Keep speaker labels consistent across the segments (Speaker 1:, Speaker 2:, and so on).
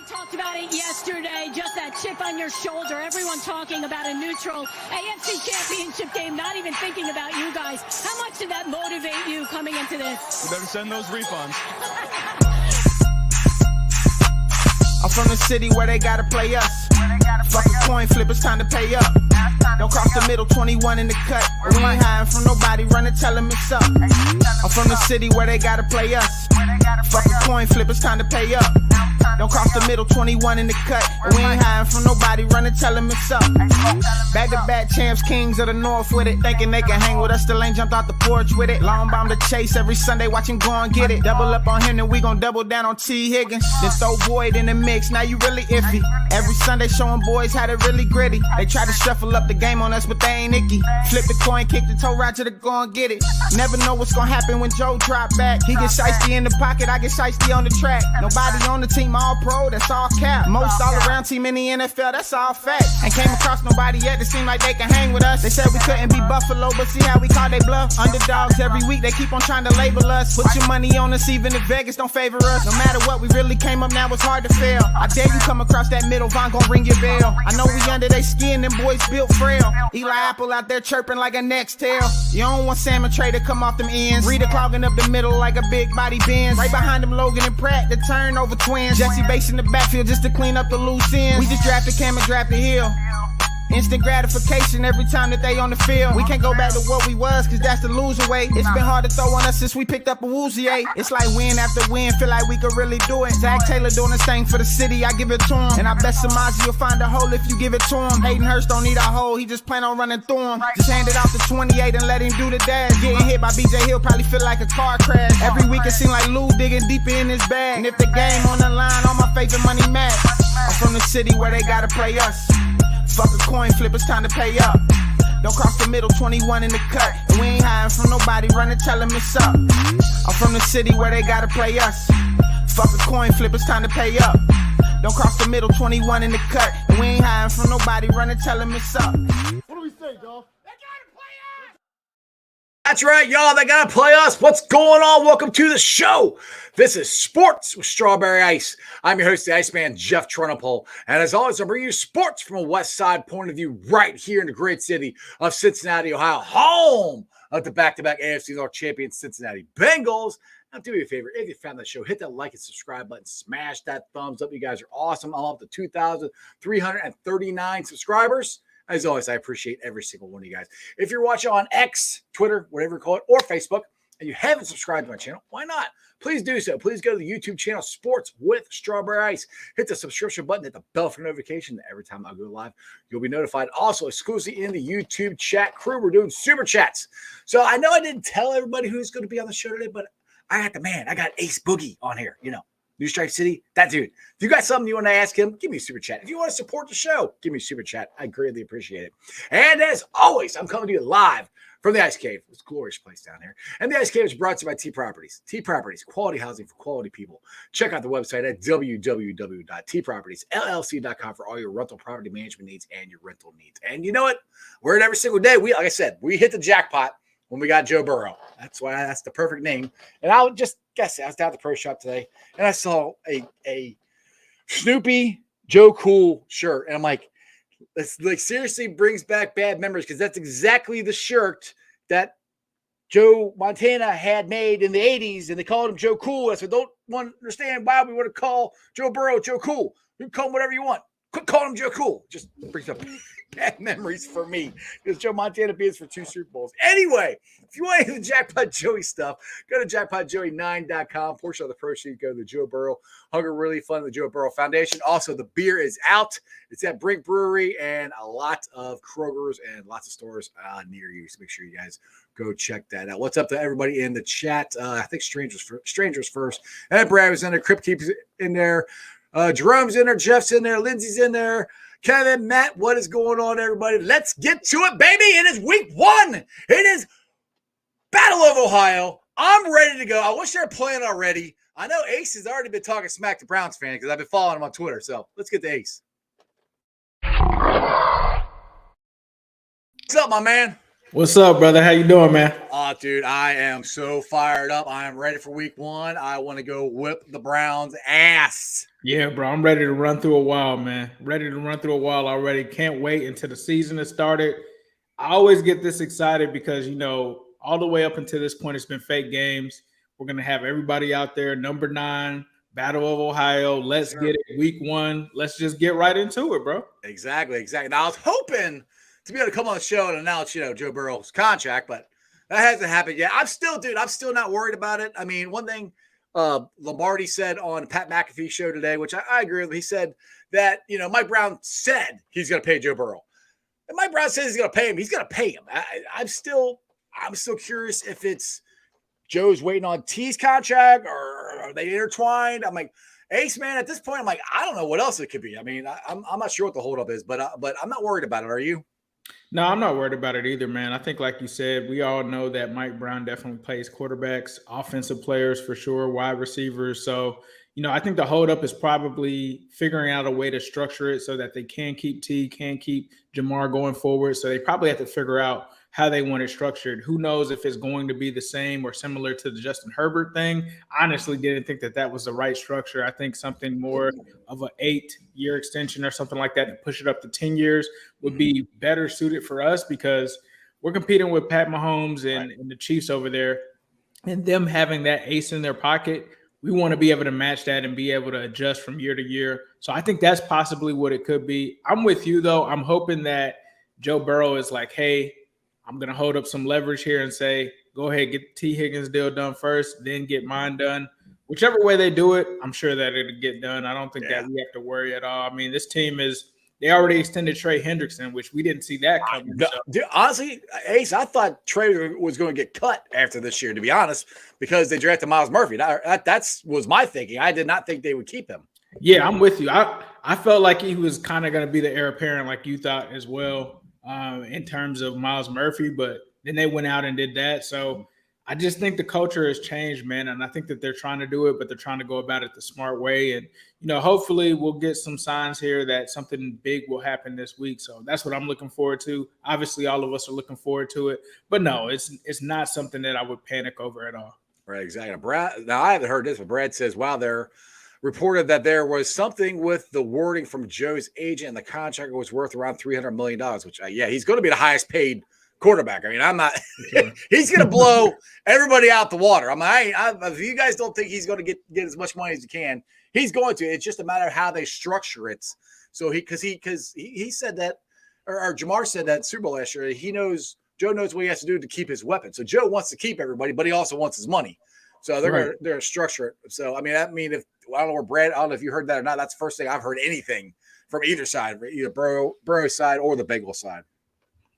Speaker 1: Talked about it yesterday, just that chip on your shoulder. Everyone talking about a neutral AFC championship game, not even thinking about you guys. How much did that motivate you coming into this?
Speaker 2: You better send those refunds.
Speaker 3: I'm from the city where they gotta play us. Fuck a coin flip, it's time to pay up. Don't cross the middle, 21 in the cut. We ain't hiding from nobody, run and tell them it's up. I'm from the city where they gotta play us. Fuck a coin flip, it's time to pay up. Don't cross the middle, 21 in the cut. We ain't hiding from nobody, run and tell them it's up. Back-to-back champs, kings of the north with it. Thinking they can hang with us, still ain't jumped out the porch with it. Long bomb to chase every Sunday, watch him go and get it. Double up on him, then we gon' double down on T. Higgins. Then throw Boyd in the mix, now you really iffy. Every Sunday showing boys how to really gritty. They try to shuffle up the game on us, but they ain't icky. Flip the coin, kick the toe right to the go and get it. Never know what's gonna happen when Joe drop back. He get shiesty in the pocket, I get shiesty on the track. Nobody on the team all pro, that's all cap. Most all around team in the NFL, that's all fact. Ain't came across nobody yet that seem like they can hang with us. They said we couldn't be Buffalo, but see how we call they bluff. Underdogs every week, they keep on trying to label us. Put your money on us, even if Vegas don't favor us. No matter what, we really came up, now it's hard to fail. I dare you come across that middle, Von gon' ring your bell. I know we under they skin, them boys built frail. Eli Apple out there chirping like a next tail. You don't want Salmon Trey to come off them ends. Rita clogging up the middle like a big body Benz. Right behind them Logan and Pratt, the turnover twins. Jesse Bates in the backfield just to clean up the loose ends. We just drafted Cam and drafted Hill. Instant gratification every time that they on the field. We can't go back to what we was, cause that's the loser way. It's been hard to throw on us since we picked up a Woozier. It's like win after win, feel like we could really do it. Zach Taylor doing his thing for the city, I give it to him. And I bet Samaji will find a hole if you give it to him. Hayden Hurst don't need a hole, he just plan on running through him. Just hand it off to 28 and let him do the dash. Getting hit by BJ Hill probably feel like a car crash. Every week it seem like Lou digging deeper in his bag. And if the game on the line, all my favorite money match. I'm from the city where they gotta play us. Fuck a coin flip, it's time to pay up. Don't cross the middle, 21 in the cut. And we ain't hiding from nobody, run and tell them it's up. I'm from the city where they gotta play us. Fuck a coin flip, it's time to pay up. Don't cross the middle, 21 in the cut. And we ain't hiding from nobody, run and tell them it's up.
Speaker 4: What do we say, Dolph?
Speaker 5: That's right, y'all. They got to play us. What's going on? Welcome to the show. This is Sports with Strawberry Ice. I'm your host, the Iceman, Jeff Trunapole. And as always, I'm bringing you sports from a West Side point of view right here in the great city of Cincinnati, Ohio, home of the back-to-back AFC North champion Cincinnati Bengals. Now, do me a favor. If you found the show, hit that like and subscribe button. Smash that thumbs up. You guys are awesome. I'm up to 2,339 subscribers. As always, I appreciate every single one of you guys. If you're watching on X, Twitter, whatever you call it, or Facebook, and you haven't subscribed to my channel, why not? Please do so. Please go to the YouTube channel, Sports with Strawberry Ice. Hit the subscription button, hit the bell for notification. Every time I go live, you'll be notified. Also, exclusively in the YouTube chat crew, we're doing super chats. So I know I didn't tell everybody who's going to be on the show today, but I got the man. I got Ace Boogie on here, you know. New Stripe City, that dude. If you got something you want to ask him, give me a super chat. If you want to support the show, give me a super chat. I greatly appreciate it. And as always, I'm coming to you live from the Ice Cave. It's a glorious place down here. And the Ice Cave is brought to you by T Properties. T Properties, quality housing for quality people. Check out the website at www.tpropertiesllc.com for all your rental property management needs and your rental needs. And you know what? We're in every single day. Like I said, we hit the jackpot when we got Joe Burrow. That's why that's the perfect name. And I'll just guess it. I was down at the pro shop today and I saw a Snoopy Joe Cool shirt. And I'm like, this like seriously brings back bad memories because that's exactly the shirt that Joe Montana had made in the 80s. And they called him Joe Cool. I said, don't want to understand why we want to call Joe Burrow Joe Cool. You can call him whatever you want. Quit calling him Joe Cool. Just brings up bad memories for me because Joe Montana beats for 2 Super Bowls. Anyway, if you want any of the Jackpot Joey stuff, go to jackpotjoey9.com. Portion of the proceeds go to the Joe Burrow Hunger Relief Fund, the Joe Burrow Foundation. Also, the beer is out. It's at Brink Brewery and a lot of Kroger's and lots of stores near you. So make sure you guys go check that out. What's up to everybody in the chat? I think Strangers first. And Brad was in there. Crypt Keeps in there. Jerome's in there. Jeff's in there. Lindsay's in there. Kevin, Matt, what is going on, everybody? Let's get to it, baby. It is week 1. It is Battle of Ohio. I'm ready to go. I wish they were playing already. I know Ace has already been talking smack to Browns fans because I've been following him on Twitter. So let's get to Ace. What's up, my man?
Speaker 2: What's up, brother? How you doing, man?
Speaker 5: Oh, dude, I am so fired up. I am ready for week one. I want to go whip the Browns' ass.
Speaker 2: Yeah, bro. I'm ready to run through a while, man. Ready to run through a while already. Can't wait until the season has started. I always get this excited because, all the way up until this point, it's been fake games. We're going to have everybody out there. Number 9, Battle of Ohio. Let's get it. Week 1. Let's just get right into it, bro.
Speaker 5: Exactly. Now, I was hoping to be able to come on the show and announce, Joe Burrow's contract, but that hasn't happened yet. I'm still not worried about it. I mean, one thing Lombardi said on Pat McAfee's show today, which I agree with, he said that, Mike Brown said he's going to pay Joe Burrow. And Mike Brown says he's going to pay him. He's going to pay him. I'm still curious if it's Joe's waiting on T's contract or are they intertwined? I'm like, Ace, man, at this point, I'm like, I don't know what else it could be. I mean, I'm not sure what the holdup is, but I'm not worried about it. Are you?
Speaker 2: No, I'm not worried about it either, man. I think, like you said, we all know that Mike Brown definitely plays quarterbacks, offensive players for sure, wide receivers. So, I think the holdup is probably figuring out a way to structure it so that they can keep T, can keep Jamar going forward. So they probably have to figure out how they want it structured. Who knows if it's going to be the same or similar to the Justin Herbert thing. I honestly didn't think that was the right structure. I think something more of an 8-year extension or something like that to push it up to 10 years would be better suited for us because we're competing with Pat Mahomes and the Chiefs over there, and them having that ace in their pocket. We want to be able to match that and be able to adjust from year to year. So I think that's possibly what it could be. I'm with you, though. I'm hoping that Joe Burrow is like, hey, I'm going to hold up some leverage here and say, go ahead, get the T. Higgins deal done first, then get mine done. Whichever way they do it, I'm sure that it'll get done. I don't think that we have to worry at all. I mean, this team they already extended Trey Hendrickson, which we didn't see that coming.
Speaker 5: Dude, honestly, Ace, I thought Trey was going to get cut after this year, to be honest, because they drafted Miles Murphy. That was my thinking. I did not think they would keep him.
Speaker 2: Yeah, I'm with you. I felt like he was kind of going to be the heir apparent like you thought as well. In terms of Miles Murphy, but then they went out and did that. So I just think the culture has changed, man. And I think that they're trying to do it, but they're trying to go about it the smart way. And, hopefully we'll get some signs here that something big will happen this week. So that's what I'm looking forward to. Obviously, all of us are looking forward to it. But no, it's not something that I would panic over at all.
Speaker 5: Right, exactly. Brad, now I haven't heard this, but Brad says, wow, they're reported that there was something with the wording from Joe's agent and the contract was worth around $300 million, which, he's going to be the highest paid quarterback. I mean, I'm not – he's going to blow everybody out the water. If you guys don't think he's going to get as much money as he can, he's going to. It's just a matter of how they structure it. So because he said that – or Jamar said that Super Bowl last year, Joe knows what he has to do to keep his weapon. So Joe wants to keep everybody, but he also wants his money. So they're going to structure it. So, I don't know where Brad, I don't know if you heard that or not. That's the first thing I've heard anything from either side, either Burrow side or the Bengals side.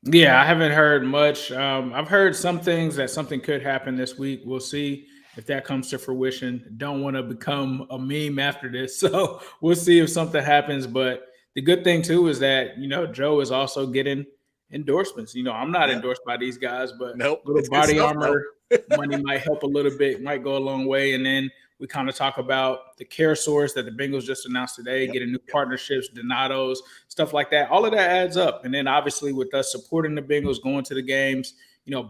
Speaker 2: Yeah, I haven't heard much. I've heard some things that something could happen this week. We'll see if that comes to fruition. Don't want to become a meme after this. So we'll see if something happens. But the good thing, too, is that, Joe is also getting endorsements. I'm not endorsed by these guys, but little body armor money might help a little bit, might go a long way. And then we kind of talk about the care source that the Bengals just announced today, getting new partnerships, Donato's, stuff like that. All of that adds up. And then obviously with us supporting the Bengals, going to the games,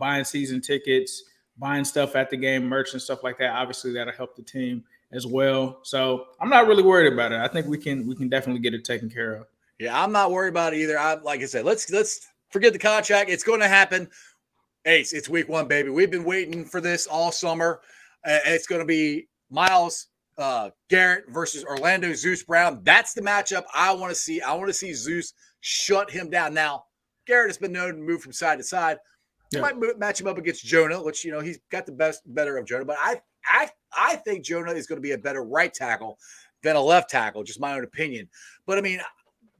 Speaker 2: buying season tickets, buying stuff at the game, merch and stuff like that, obviously that'll help the team as well. So I'm not really worried about it. I think we can definitely get it taken care of.
Speaker 5: Yeah, I'm not worried about it either. Like I said, let's forget the contract. It's going to happen. Ace, it's week one, baby. We've been waiting for this all summer. It's going to be Miles Garrett versus Orlando Zeus Brown. That's the matchup I want to see. I want to see Zeus shut him down. Now, Garrett has been known to move from side to side. He might match him up against Jonah, which, he's got the better of Jonah. But I think Jonah is going to be a better right tackle than a left tackle, just my own opinion. But,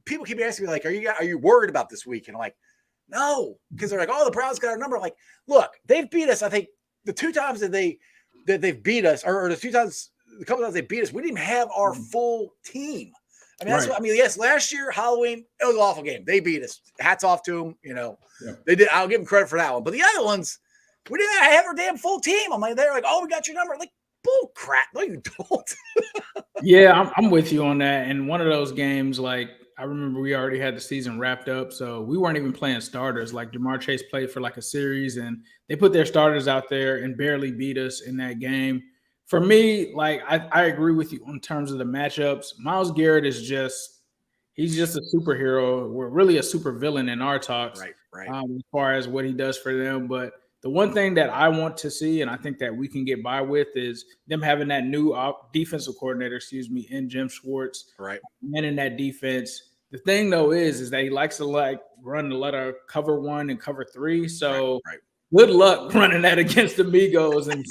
Speaker 5: people keep asking me, like, are you worried about this week? And I'm like, no, because they're like, oh, the Browns got our number. I'm like, look, they've beat us. I think the two times that they've beat us, or the couple times they beat us, we didn't even have our full team. Yes, last year, Halloween, it was an awful game. They beat us. Hats off to them. They did. I'll give them credit for that one. But the other ones, we didn't have our damn full team. I'm like, they're like, oh, we got your number. I'm like, bull crap. No, you don't.
Speaker 2: Yeah, I'm with you on that. And one of those games, like, I remember we already had the season wrapped up, so we weren't even playing starters. Like Jamar Chase played for like a series, and they put their starters out there and barely beat us in that game. For me, like I agree with you in terms of the matchups. Myles Garrett is he's just a superhero. We're really a super villain in our talks,
Speaker 5: Right.
Speaker 2: as far as what he does for them. But the one thing that I want to see, and I think that we can get by with, is them having that new defensive coordinator, in Jim Schwartz,
Speaker 5: Right.
Speaker 2: and in that defense. The thing though is that he likes to run a lot of cover 1 and cover 3. So
Speaker 5: right.
Speaker 2: Good luck running that against the Migos and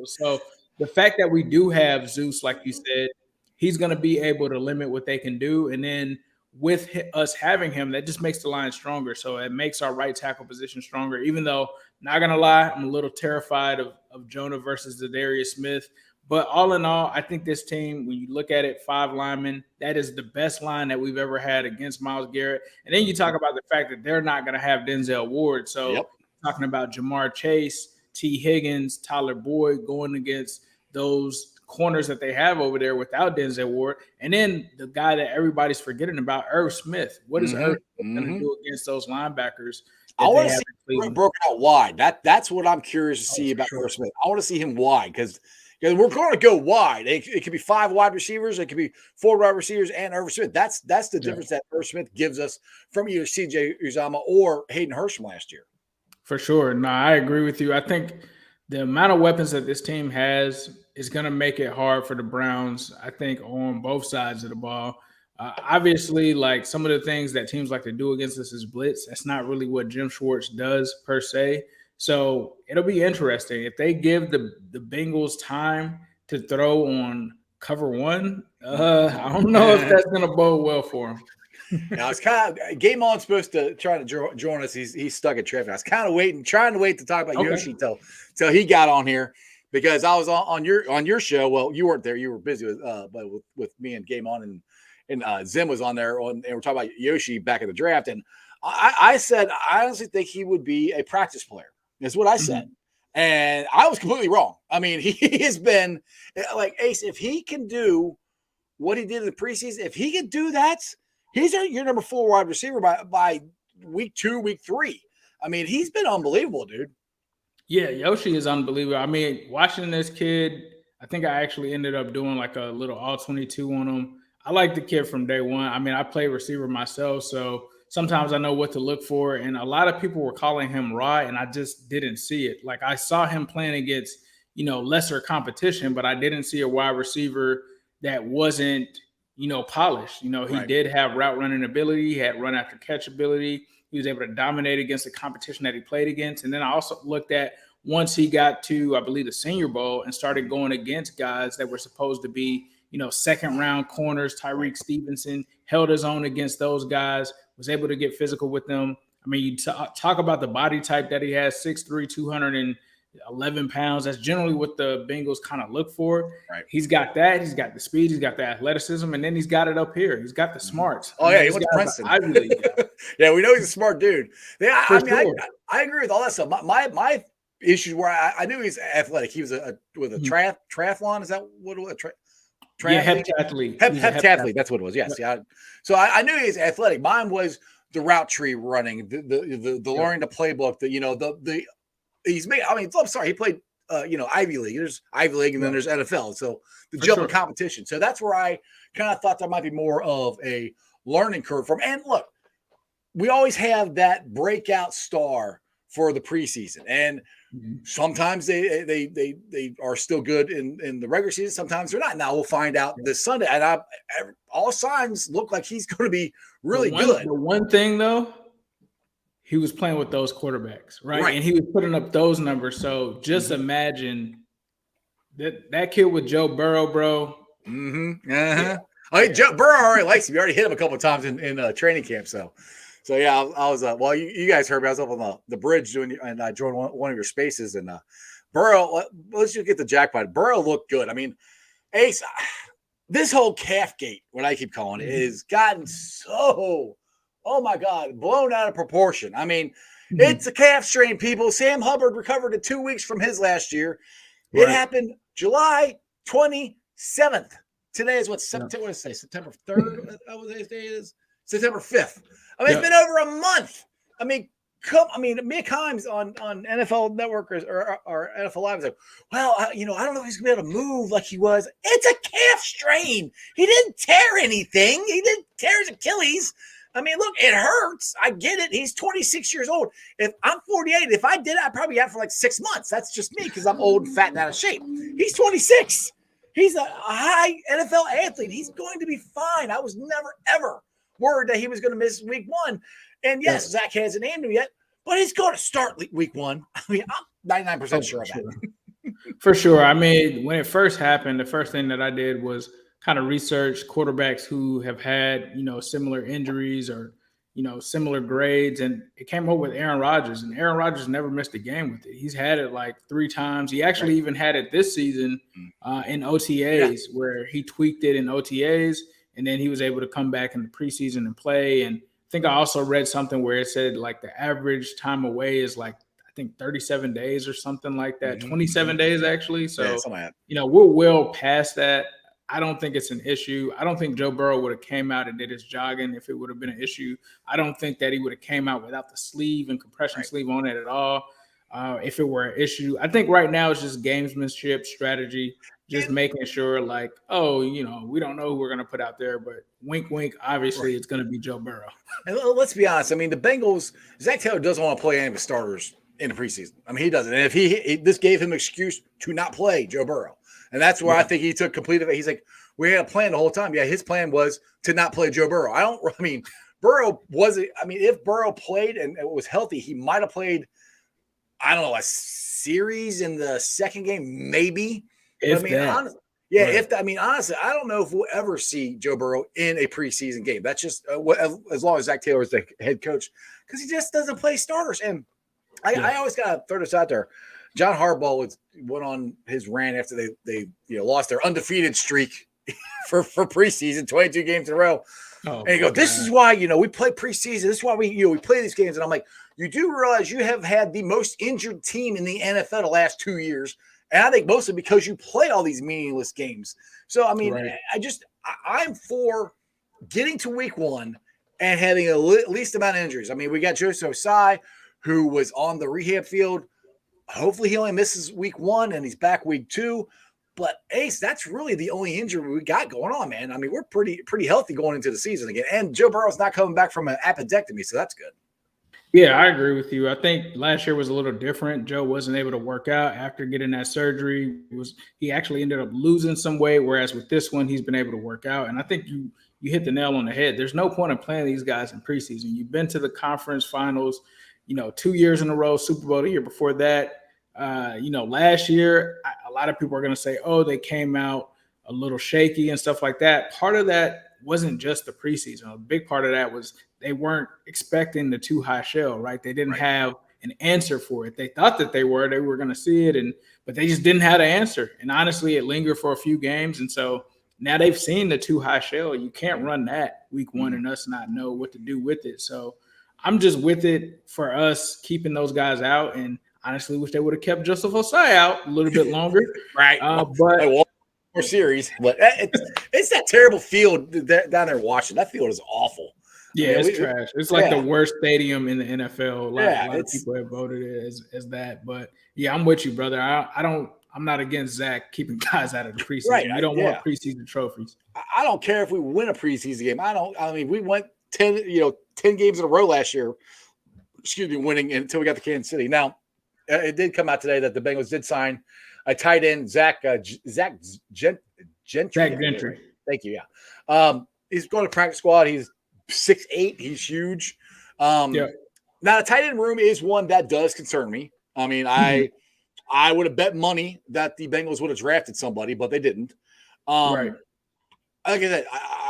Speaker 2: so the fact that we do have Zeus, like you said, he's going to be able to limit what they can do. And then with us having him, that just makes the line stronger. So it makes our right tackle position stronger, even though, not going to lie, I'm a little terrified of Jonah versus Zadarius Smith. But all in all, I think this team, when you look at it, 5 linemen, that is the best line that we've ever had against Myles Garrett. And then you talk about the fact that they're not going to have Denzel Ward. So talking about Jamar Chase, T. Higgins, Tyler Boyd going against those corners that they have over there without Denzel Ward. And then the guy that everybody's forgetting about, Irv Smith. What is Irv going to do against those linebackers?
Speaker 5: I want to see him broken out wide. That's what I'm curious to see about Irv Smith. I want to see him wide because we're going to go wide. It could be 5 wide receivers. It could be 4 wide receivers and Irv Smith. That's the difference that Irv Smith gives us from either C.J. Uzomah or Hayden Hurst last year.
Speaker 2: For sure. No, I agree with you. I think the amount of weapons that this team has is going to make it hard for the Browns, I think, on both sides of the ball. Obviously, like some of the things that teams like to do against us is blitz. That's not really what Jim Schwartz does per se. So it'll be interesting. If they give the Bengals time to throw on cover 1, I don't know if that's going to bode well for them.
Speaker 5: Now it's kind of Game On's supposed to try to join us. He's stuck in traffic. I was kind of trying to wait to talk about Yoshi till he got on here because I was on your show. Well, you weren't there; you were busy with me and Game On, and Zim was on there, and we're talking about Yoshi back in the draft. And I said I honestly think he would be a practice player. That's what I said, and I was completely wrong. I mean, he has been like Ace. If he can do what he did in the preseason, if he can do that. He's your number 4 wide receiver by week 2, week 3. I mean, he's been unbelievable, dude.
Speaker 2: Yeah, Yoshi is unbelievable. I mean, watching this kid, I think I actually ended up doing like a little all-22 on him. I like the kid from day one. I mean, I play receiver myself, so sometimes I know what to look for. And a lot of people were calling him raw, and I just didn't see it. Like I saw him playing against, lesser competition, but I didn't see a wide receiver that wasn't – polished. He did have route running ability. He had run after catch ability. He was able to dominate against the competition that he played against. And then I also looked at once he got to, I believe, the Senior Bowl and started going against guys that were supposed to be, second round corners. Tyreek Stevenson held his own against those guys, was able to get physical with them. I mean, you talk about the body type that he has, 6'3", 211 pounds. That's generally what the Bengals kind of look for.
Speaker 5: Right.
Speaker 2: He's got that. He's got the speed. He's got the athleticism, and then he's got it up here. He's got the smarts.
Speaker 5: Oh yeah, he went to Princeton. Yeah, we know he's a smart dude. Yeah, I agree with all that stuff. My issues were I knew he's athletic. He was with a triathlon. Is that what it was?
Speaker 2: Heptathlete.
Speaker 5: Heptathlete. That's what it was. Yes. Yeah. So I knew he was athletic. Mine was the route tree running, the learning the playbook. He's made. I mean, I'm sorry. He played, Ivy League. There's Ivy League, and then there's NFL. So the jumping competition. So that's where I kind of thought there might be more of a learning curve from. And look, we always have that breakout star for the preseason, and sometimes they are still good in the regular season. Sometimes they're not. Now we'll find out this Sunday. And all signs look like he's going to be really good.
Speaker 2: The one thing though. He was playing with those quarterbacks, right? And he was putting up those numbers. So just imagine that kid with Joe Burrow, bro.
Speaker 5: Yeah. I mean, Joe Burrow already likes him. You already hit him a couple of times in training camp. So yeah, I was. Well, you guys heard me. I was up on the bridge and I joined one of your spaces. And Burrow, let's just get the jackpot. Burrow looked good. I mean, Ace, this whole calf gate, what I keep calling it, has gotten so. Oh, my God, blown out of proportion. I mean, it's a calf strain, people. Sam Hubbard recovered in 2 weeks from his last year. It happened July 27th. today is what September. What did I say? September 3rd. What today's day is? September 5th. I mean, it's been over a month. I mean, Mia Kimes on NFL Network or NFL Live is like, well, I don't know if he's gonna be able to move like he was. It's a calf strain. He didn't tear anything. He didn't tear his Achilles. I mean, look, it hurts. I get it. He's 26 years old. If I'm 48, if I did it, I'd probably have it for like 6 months. That's just me because I'm old, fat, and out of shape. He's 26. He's a high NFL athlete. He's going to be fine. I was never, ever worried that he was going to miss week 1. And yes, Zach hasn't named him yet, but he's going to start week 1. I mean, I'm 99% sure of that.
Speaker 2: For sure. I mean, when it first happened, the first thing that I did was kind of research quarterbacks who have had, similar injuries or, similar grades. And it came up with Aaron Rodgers, and Aaron Rodgers never missed a game with it. He's had it like 3 times. He actually even had it this season in OTAs where he tweaked it in OTAs, and then he was able to come back in the preseason and play. And I think I also read something where it said like the average time away is like, I think 37 days or something like that, 27 days actually. So, we're well past that. I don't think it's an issue. I don't think Joe Burrow would have came out and did his jogging if it would have been an issue. I don't think that he would have came out without the sleeve and compression sleeve on it at all if it were an issue. I think right now it's just gamesmanship strategy, just making sure like, we don't know who we're going to put out there, but wink, wink, obviously it's going to be Joe Burrow.
Speaker 5: And let's be honest. I mean, the Bengals, Zach Taylor doesn't want to play any of his starters in the preseason. I mean, he doesn't. And if this gave him an excuse to not play Joe Burrow. And that's where I think he took complete of it. He's like, we had a plan the whole time. Yeah, his plan was to not play Joe Burrow. Burrow wasn't – if Burrow played and it was healthy, he might have played, I don't know, a series in the second game, maybe. Honestly, I don't know if we'll ever see Joe Burrow in a preseason game. That's just as long as Zach Taylor is the head coach, because he just doesn't play starters. And I always got to throw this out there. John Harbaugh went on his rant after they lost their undefeated streak for preseason, 22 games in a row. And he goes, this is why, we play preseason. This is why we play these games. And I'm like, you do realize you have had the most injured team in the NFL the last 2 years. And I think mostly because you play all these meaningless games. So, I'm for getting to week 1 and having a least amount of injuries. I mean, we got Joseph Osai, who was on the rehab field. Hopefully he only misses week 1 and he's back week 2. But Ace, that's really the only injury we got going on, man. I mean, we're pretty healthy going into the season again. And Joe Burrow's not coming back from an appendectomy, so that's good.
Speaker 2: Yeah, I agree with you. I think last year was a little different. Joe wasn't able to work out after getting that surgery. He actually ended up losing some weight, whereas with this one, he's been able to work out. And I think you hit the nail on the head. There's no point in playing these guys in preseason. You've been to the conference finals, 2 years in a row, Super Bowl the year before that. Last year, a lot of people are going to say, they came out a little shaky and stuff like that. Part of that wasn't just the preseason. A big part of that was they weren't expecting the too high shell, right? They didn't have an answer for it. They thought that they were going to see it, but they just didn't have the answer. And honestly, it lingered for a few games. And so now they've seen the too high shell. You can't run that week 1 and us not know what to do with it. So I'm just with it for us keeping those guys out, and honestly wish they would have kept Joseph Osai out a little bit longer.
Speaker 5: But more series. But it's that terrible field down there watching. That field is awful.
Speaker 2: Yeah, it's trash. It's like the worst stadium in the NFL. A lot of people have voted it as that. But yeah, I'm with you, brother. I'm not against Zach keeping guys out of the preseason. Right. We don't want preseason trophies.
Speaker 5: I don't care if we win a preseason game. We went 10 games in a row last year. Winning until we got to Kansas City. Now, it did come out today that the Bengals did sign a tight end, Zach Gentry. Thank you. Yeah. He's going to practice squad. He's 6'8". He's huge. Now, the tight end room is one that does concern me. I mean, I would have bet money that the Bengals would have drafted somebody, but they didn't. Like I said,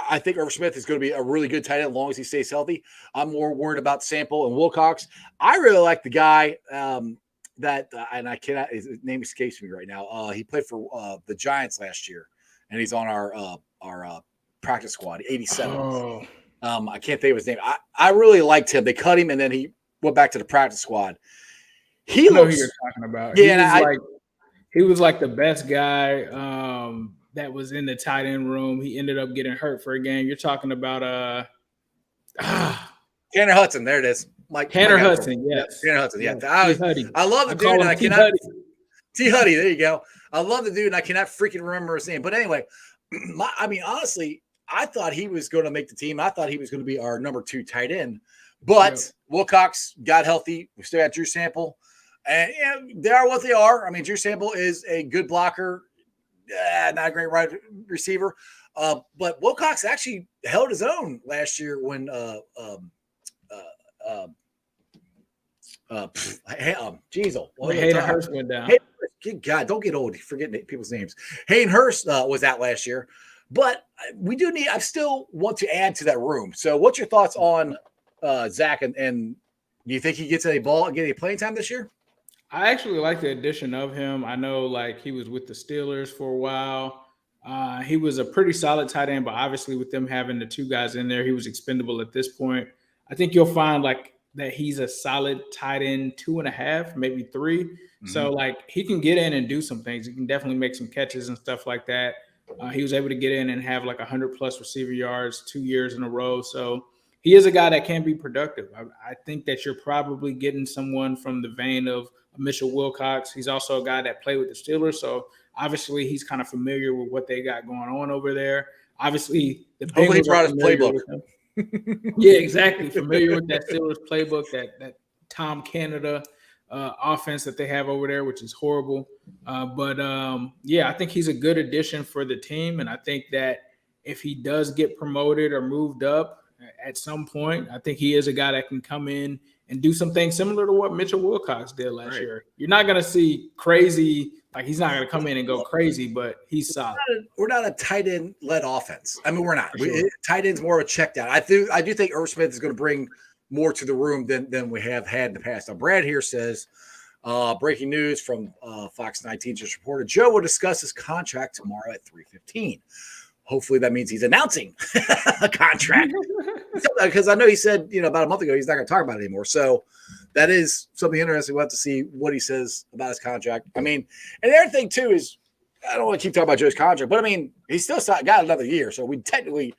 Speaker 5: I think Irv Smith is going to be a really good tight end as long as he stays healthy. I'm more worried about Sample and Wilcox. I really like the guy and I cannot – his name escapes me right now. He played for the Giants last year, and he's on our practice squad, 87. I can't think of his name. I really liked him. They cut him, and then he went back to the practice squad.
Speaker 2: I know who you're talking about. Yeah, he was like the best guy that was in the tight end room. He ended up getting hurt for a game. You're talking about
Speaker 5: Tanner Hudson. There it is.
Speaker 2: Tanner Hudson. Yes.
Speaker 5: Tanner Hudson. Yeah.
Speaker 2: Yes.
Speaker 5: I love the dude. And I cannot. T. Huddy. There you go. I love the dude, and I cannot freaking remember his name. But anyway, honestly, I thought he was going to make the team. I thought he was going to be our number 2 tight end. But Wilcox got healthy. We still got Drew Sample. And they are what they are. I mean, Drew Sample is a good blocker, not a great wide receiver. But Wilcox actually held his own last year when Jeezel.
Speaker 2: Hayden Hurst went down.
Speaker 5: Good God, don't get old. Forgetting people's names. Hayden Hurst was out last year. But we do need – I still want to add to that room. So what's your thoughts on Zach? And do you think he gets any playing time this year?
Speaker 2: I actually like the addition of him. I know, he was with the Steelers for a while. He was a pretty solid tight end, but obviously with them having the 2 guys in there, he was expendable at this point. I think you'll find, that he's a solid tight end 2.5, maybe 3. Mm-hmm. So, he can get in and do some things. He can definitely make some catches and stuff like that. He was able to get in and have 100-plus receiver yards 2 years in a row. So he is a guy that can be productive. I think that you're probably getting someone from the vein of Mitchell Wilcox. He's also a guy that played with the Steelers. So obviously he's kind of familiar with what they got going on over there. Obviously, the Bengals
Speaker 5: he brought his playbook.
Speaker 2: Yeah, exactly. Familiar with that Steelers playbook, that Tom Canada offense that they have over there, which is horrible. I think he's a good addition for the team. And I think that if he does get promoted or moved up at some point, I think he is a guy that can come in and do some things similar to what Mitchell Wilcox did last year. You're not going to see crazy, he's not going to come in and go crazy, but he's solid.
Speaker 5: We're not a tight end led offense. I mean, we're not. Tight end's more of a check down. I do think Irv Smith is going to bring more to the room than we have had in the past. Now, Brad here says, breaking news from Fox 19 just reported, Joe will discuss his contract tomorrow at 3:15. Hopefully that means he's announcing a contract. Because I know he said, about a month ago, he's not going to talk about it anymore. So that is something interesting. We'll have to see what he says about his contract. I mean, and the other thing, too, is I don't want to keep talking about Joe's contract, but, I mean, he's still got another year. So we technically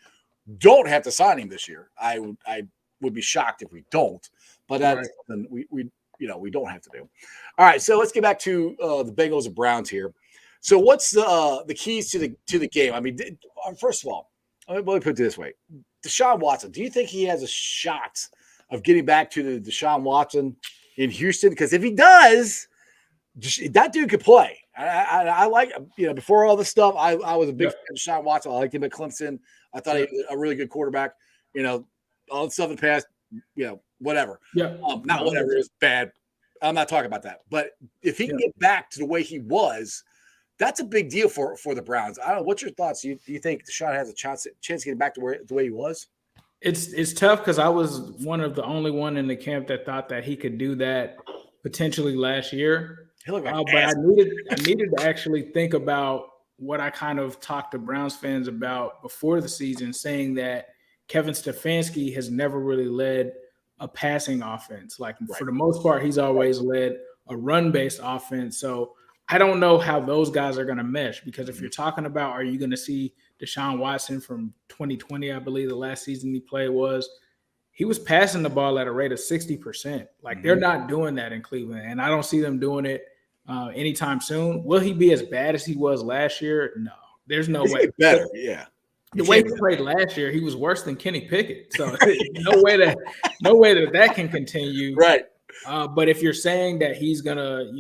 Speaker 5: don't have to sign him this year. I would be shocked if we don't. But that's something we don't have to do. All right, so let's get back to the Bengals and Browns here. So what's the keys to the game? I mean, first of all, let me put it this way. Deshaun Watson, do you think he has a shot of getting back to the Deshaun Watson in Houston? Because if he does, that dude could play. I like, before all this stuff, I was a big fan of Deshaun Watson. I liked him at Clemson. I thought he was a really good quarterback. All the stuff in the past, whatever.
Speaker 2: Yeah.
Speaker 5: Not whatever is bad. I'm not talking about that. But if he can get back to the way he was, that's a big deal for the Browns. I don't know. What's your thoughts? Do you think Deshaun has a chance to get back to the way he was?
Speaker 2: It's tough because I was one of the only one in the camp that thought that he could do that potentially last year.
Speaker 5: But
Speaker 2: I needed to actually think about what I kind of talked to Browns fans about before the season, saying that Kevin Stefanski has never really led a passing offense. For the most part, he's always led a run-based offense. So I don't know how those guys are going to mesh, because if you're talking about, are you going to see Deshaun Watson from 2020, I believe the last season he played he was passing the ball at a rate of 60%. They're not doing that in Cleveland, and I don't see them doing it anytime soon. Will he be as bad as he was last year? No, there's no way.
Speaker 5: Better, yeah.
Speaker 2: The way he played last year, he was worse than Kenny Pickett. So no way that can continue.
Speaker 5: Right.
Speaker 2: But if you're saying that he's gonna,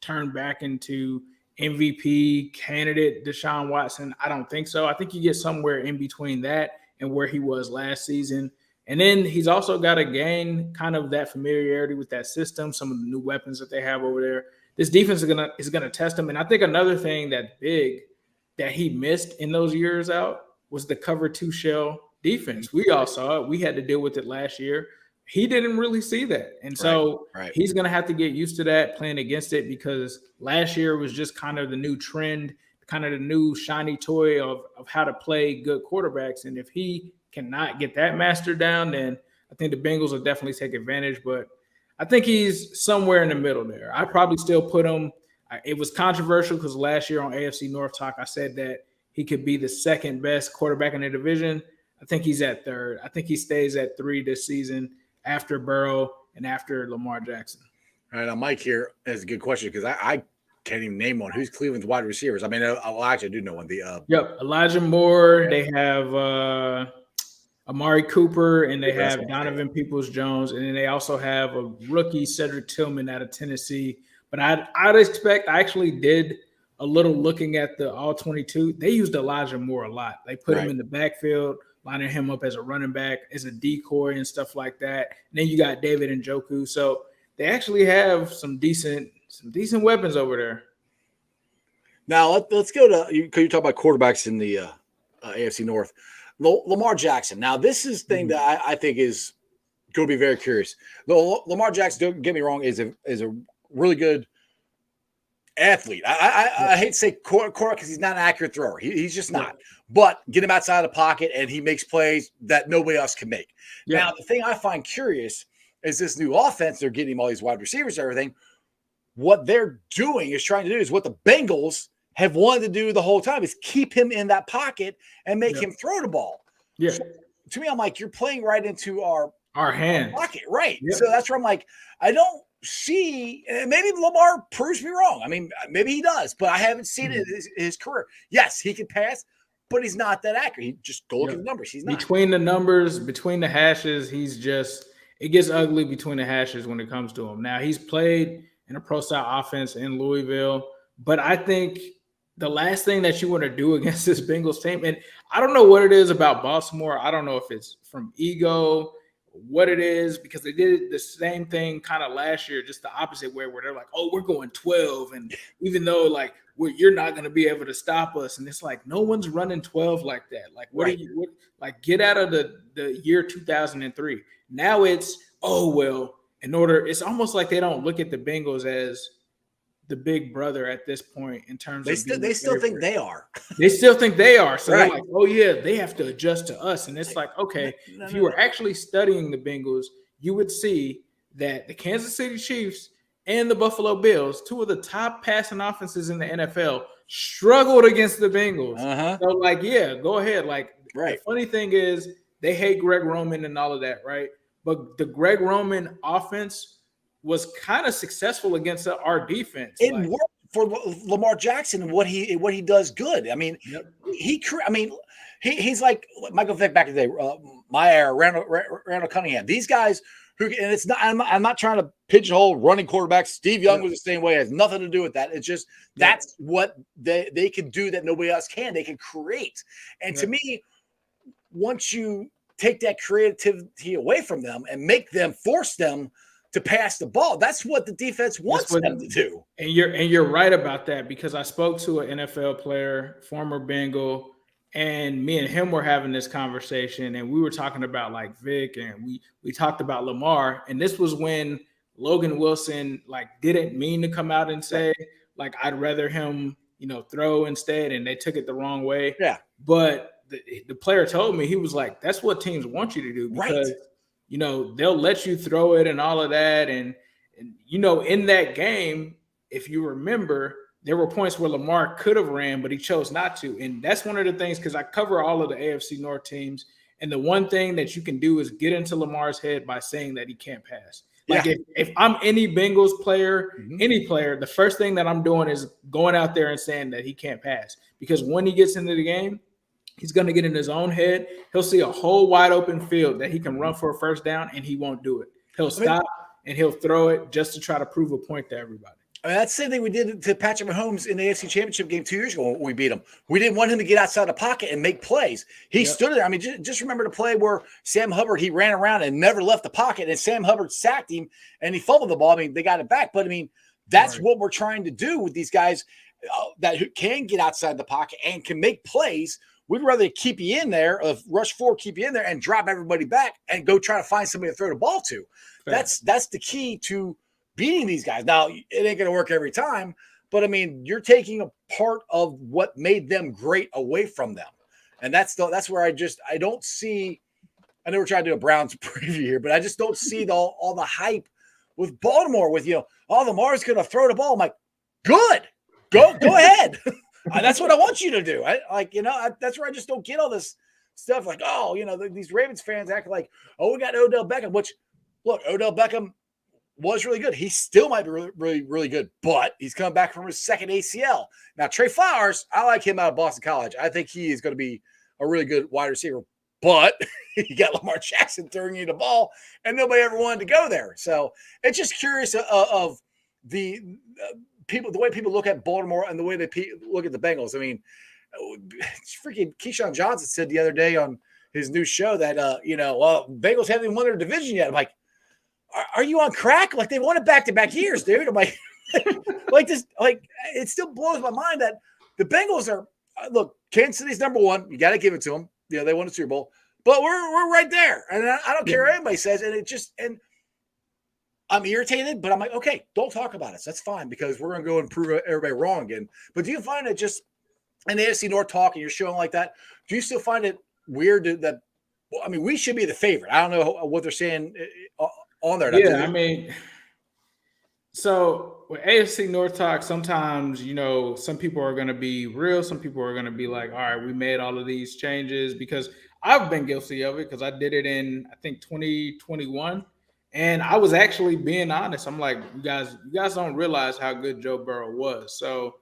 Speaker 2: turn back into MVP candidate Deshaun Watson, I don't think so. I think you get somewhere in between that and where he was last season. And then he's also got to gain kind of that familiarity with that system, some of the new weapons that they have over there. This defense is gonna test him. And I think another thing that's big that he missed in those years out was the cover 2 shell defense. We all saw it. We had to deal with it last year. He didn't really see that. And so he's going to have to get used to that, playing against it, because last year was just kind of the new trend, kind of the new shiny toy of how to play good quarterbacks. And if he cannot get that mastered down, then I think the Bengals will definitely take advantage. But I think he's somewhere in the middle there. I probably still put him – it was controversial because last year on AFC North Talk, I said that he could be the second best quarterback in the division. I think he's at third. I think he stays at 3 this season after Burrow and after Lamar Jackson.
Speaker 5: All right, now Mike here has a good question because I can't even name one. Who's Cleveland's wide receivers? I mean, actually, I do know one.
Speaker 2: Elijah Moore. They have Amari Cooper, and they have Donovan Peoples-Jones, and then they also have a rookie, Cedric Tillman, out of Tennessee. But I'd expect – I actually did a little looking at the All-22. They used Elijah Moore a lot. They put him in the backfield, lining him up as a running back, as a decoy and stuff like that. And then you got David Njoku. So they actually have some decent weapons over there.
Speaker 5: Now, let's go to – you talk about quarterbacks in the AFC North. Lamar Jackson. Now, this is the thing that I think is going to be very curious. Lamar Jackson, don't get me wrong, is a really good athlete. I hate to say quarterback because he's not an accurate thrower. He's just not. But get him outside of the pocket, and he makes plays that nobody else can make. Yeah. Now, the thing I find curious is this new offense. They're getting him all these wide receivers and everything. What they're doing is trying to do is what the Bengals have wanted to do the whole time is keep him in that pocket and make him throw the ball.
Speaker 2: Yeah.
Speaker 5: So, to me, I'm like, you're playing right into our
Speaker 2: hands.
Speaker 5: Pocket, right?
Speaker 2: Yeah.
Speaker 5: So that's where I'm like, I don't see. Maybe Lamar proves me wrong. I mean, maybe he does, but I haven't seen it in his career. Yes, he can pass, but he's not that accurate. He just go look at the numbers. He's not.
Speaker 2: Between the numbers, between the hashes, he's just – it gets ugly between the hashes when it comes to him. Now, he's played in a pro-style offense in Louisville, but I think – the last thing that you want to do against this Bengals team, and I don't know what it is about Baltimore. I don't know if it's from ego, what it is, because they did the same thing kind of last year, just the opposite way, where they're like, oh, we're going 12. And even though, like, you're not going to be able to stop us. And it's like, no one's running 12 like that. Like, get out of the year 2003. Now it's, it's almost like they don't look at the Bengals as the big brother at this point in terms
Speaker 5: they
Speaker 2: of
Speaker 5: still think they are.
Speaker 2: They still think they are. So they're like, oh yeah, they have to adjust to us. And it's like, okay, if you were actually studying the Bengals, you would see that the Kansas City Chiefs and the Buffalo Bills, two of the top passing offenses in the NFL, struggled against the Bengals. So like, yeah, go ahead. Like, the funny thing is they hate Greg Roman and all of that, right? But the Greg Roman offense was kind of successful against our defense.
Speaker 5: It worked for Lamar Jackson, what he does good. I mean, he's like Michael Vick back in the day, my era, Randall Cunningham. These guys who, and it's not. I'm not trying to pigeonhole running quarterbacks. Steve Young was the same way. It has nothing to do with that. It's just that's what they can do that nobody else can. They can create. And to me, once you take that creativity away from them and make them force them to pass the ball, that's what the defense wants them to do.
Speaker 2: And you're right about that, because I spoke to an NFL player, former Bengal, and me and him were having this conversation, and we were talking about like Vic, and we talked about Lamar, and this was when Logan Wilson like didn't mean to come out and say like I'd rather him throw instead, and they took it the wrong way.
Speaker 5: Yeah,
Speaker 2: but the player told me, he was like, that's what teams want you to do, because they'll let you throw it and all of that. And in that game, if you remember, there were points where Lamar could have ran, but he chose not to. And that's one of the things, because I cover all of the AFC North teams. And the one thing that you can do is get into Lamar's head by saying that he can't pass. Like if I'm any Bengals player, any player, the first thing that I'm doing is going out there and saying that he can't pass. Because when he gets into the game, he's going to get in his own head. He'll see a whole wide open field that he can run for a first down, and he won't do it. He'll stop and he'll throw it just to try to prove a point to everybody.
Speaker 5: I mean, that's the same thing we did to Patrick Mahomes in the AFC Championship game 2 years ago when we beat him. We didn't want him to get outside the pocket and make plays. He stood there. I mean, just remember the play where Sam Hubbard, he ran around and never left the pocket, and Sam Hubbard sacked him, and he fumbled the ball. I mean, they got it back. But, I mean, that's what we're trying to do with these guys that can get outside the pocket and can make plays. We'd rather keep you in there, rush forward, keep you in there, and drop everybody back and go try to find somebody to throw the ball to. That's the key to beating these guys. Now, it ain't going to work every time, but, I mean, you're taking a part of what made them great away from them. And that's where I don't see – I know we're trying to do a Browns preview here, but I just don't see all the hype with Baltimore with, Lamar's going to throw the ball. I'm like, good. Go ahead. That's what I want you to do. That's where I just don't get all this stuff. Like, these Ravens fans act like, we got Odell Beckham. Which, look, Odell Beckham was really good. He still might be really, really, really good, but he's coming back from his second ACL. Now, Trey Flowers, I like him out of Boston College. I think he is going to be a really good wide receiver. But you got Lamar Jackson throwing you the ball, and nobody ever wanted to go there. So it's just curious of the people, the way people look at Baltimore and the way they look at the Bengals. I mean, freaking Keyshawn Johnson said the other day on his new show that Bengals haven't even won their division yet. I'm like, are you on crack? Like, they won it back-to-back years, dude. I'm like, it still blows my mind that the Bengals are look. Kansas City's number one. You got to give it to them. They won the Super Bowl, but we're right there, and I don't care what anybody says. And I'm irritated, but I'm like, okay, don't talk about us. That's fine because we're gonna go and prove everybody wrong again. But do you find it just in the AFC North talk and you're showing like that? Do you still find it weird that? Well, I mean, we should be the favorite. I don't know what they're saying on there.
Speaker 2: Yeah, I mean, so with AFC North talk, sometimes, some people are going to be real. Some people are going to be like, all right, we made all of these changes, because I've been guilty of it because I did it in, I think, 2021. And I was actually being honest. I'm like, you guys don't realize how good Joe Burrow was. So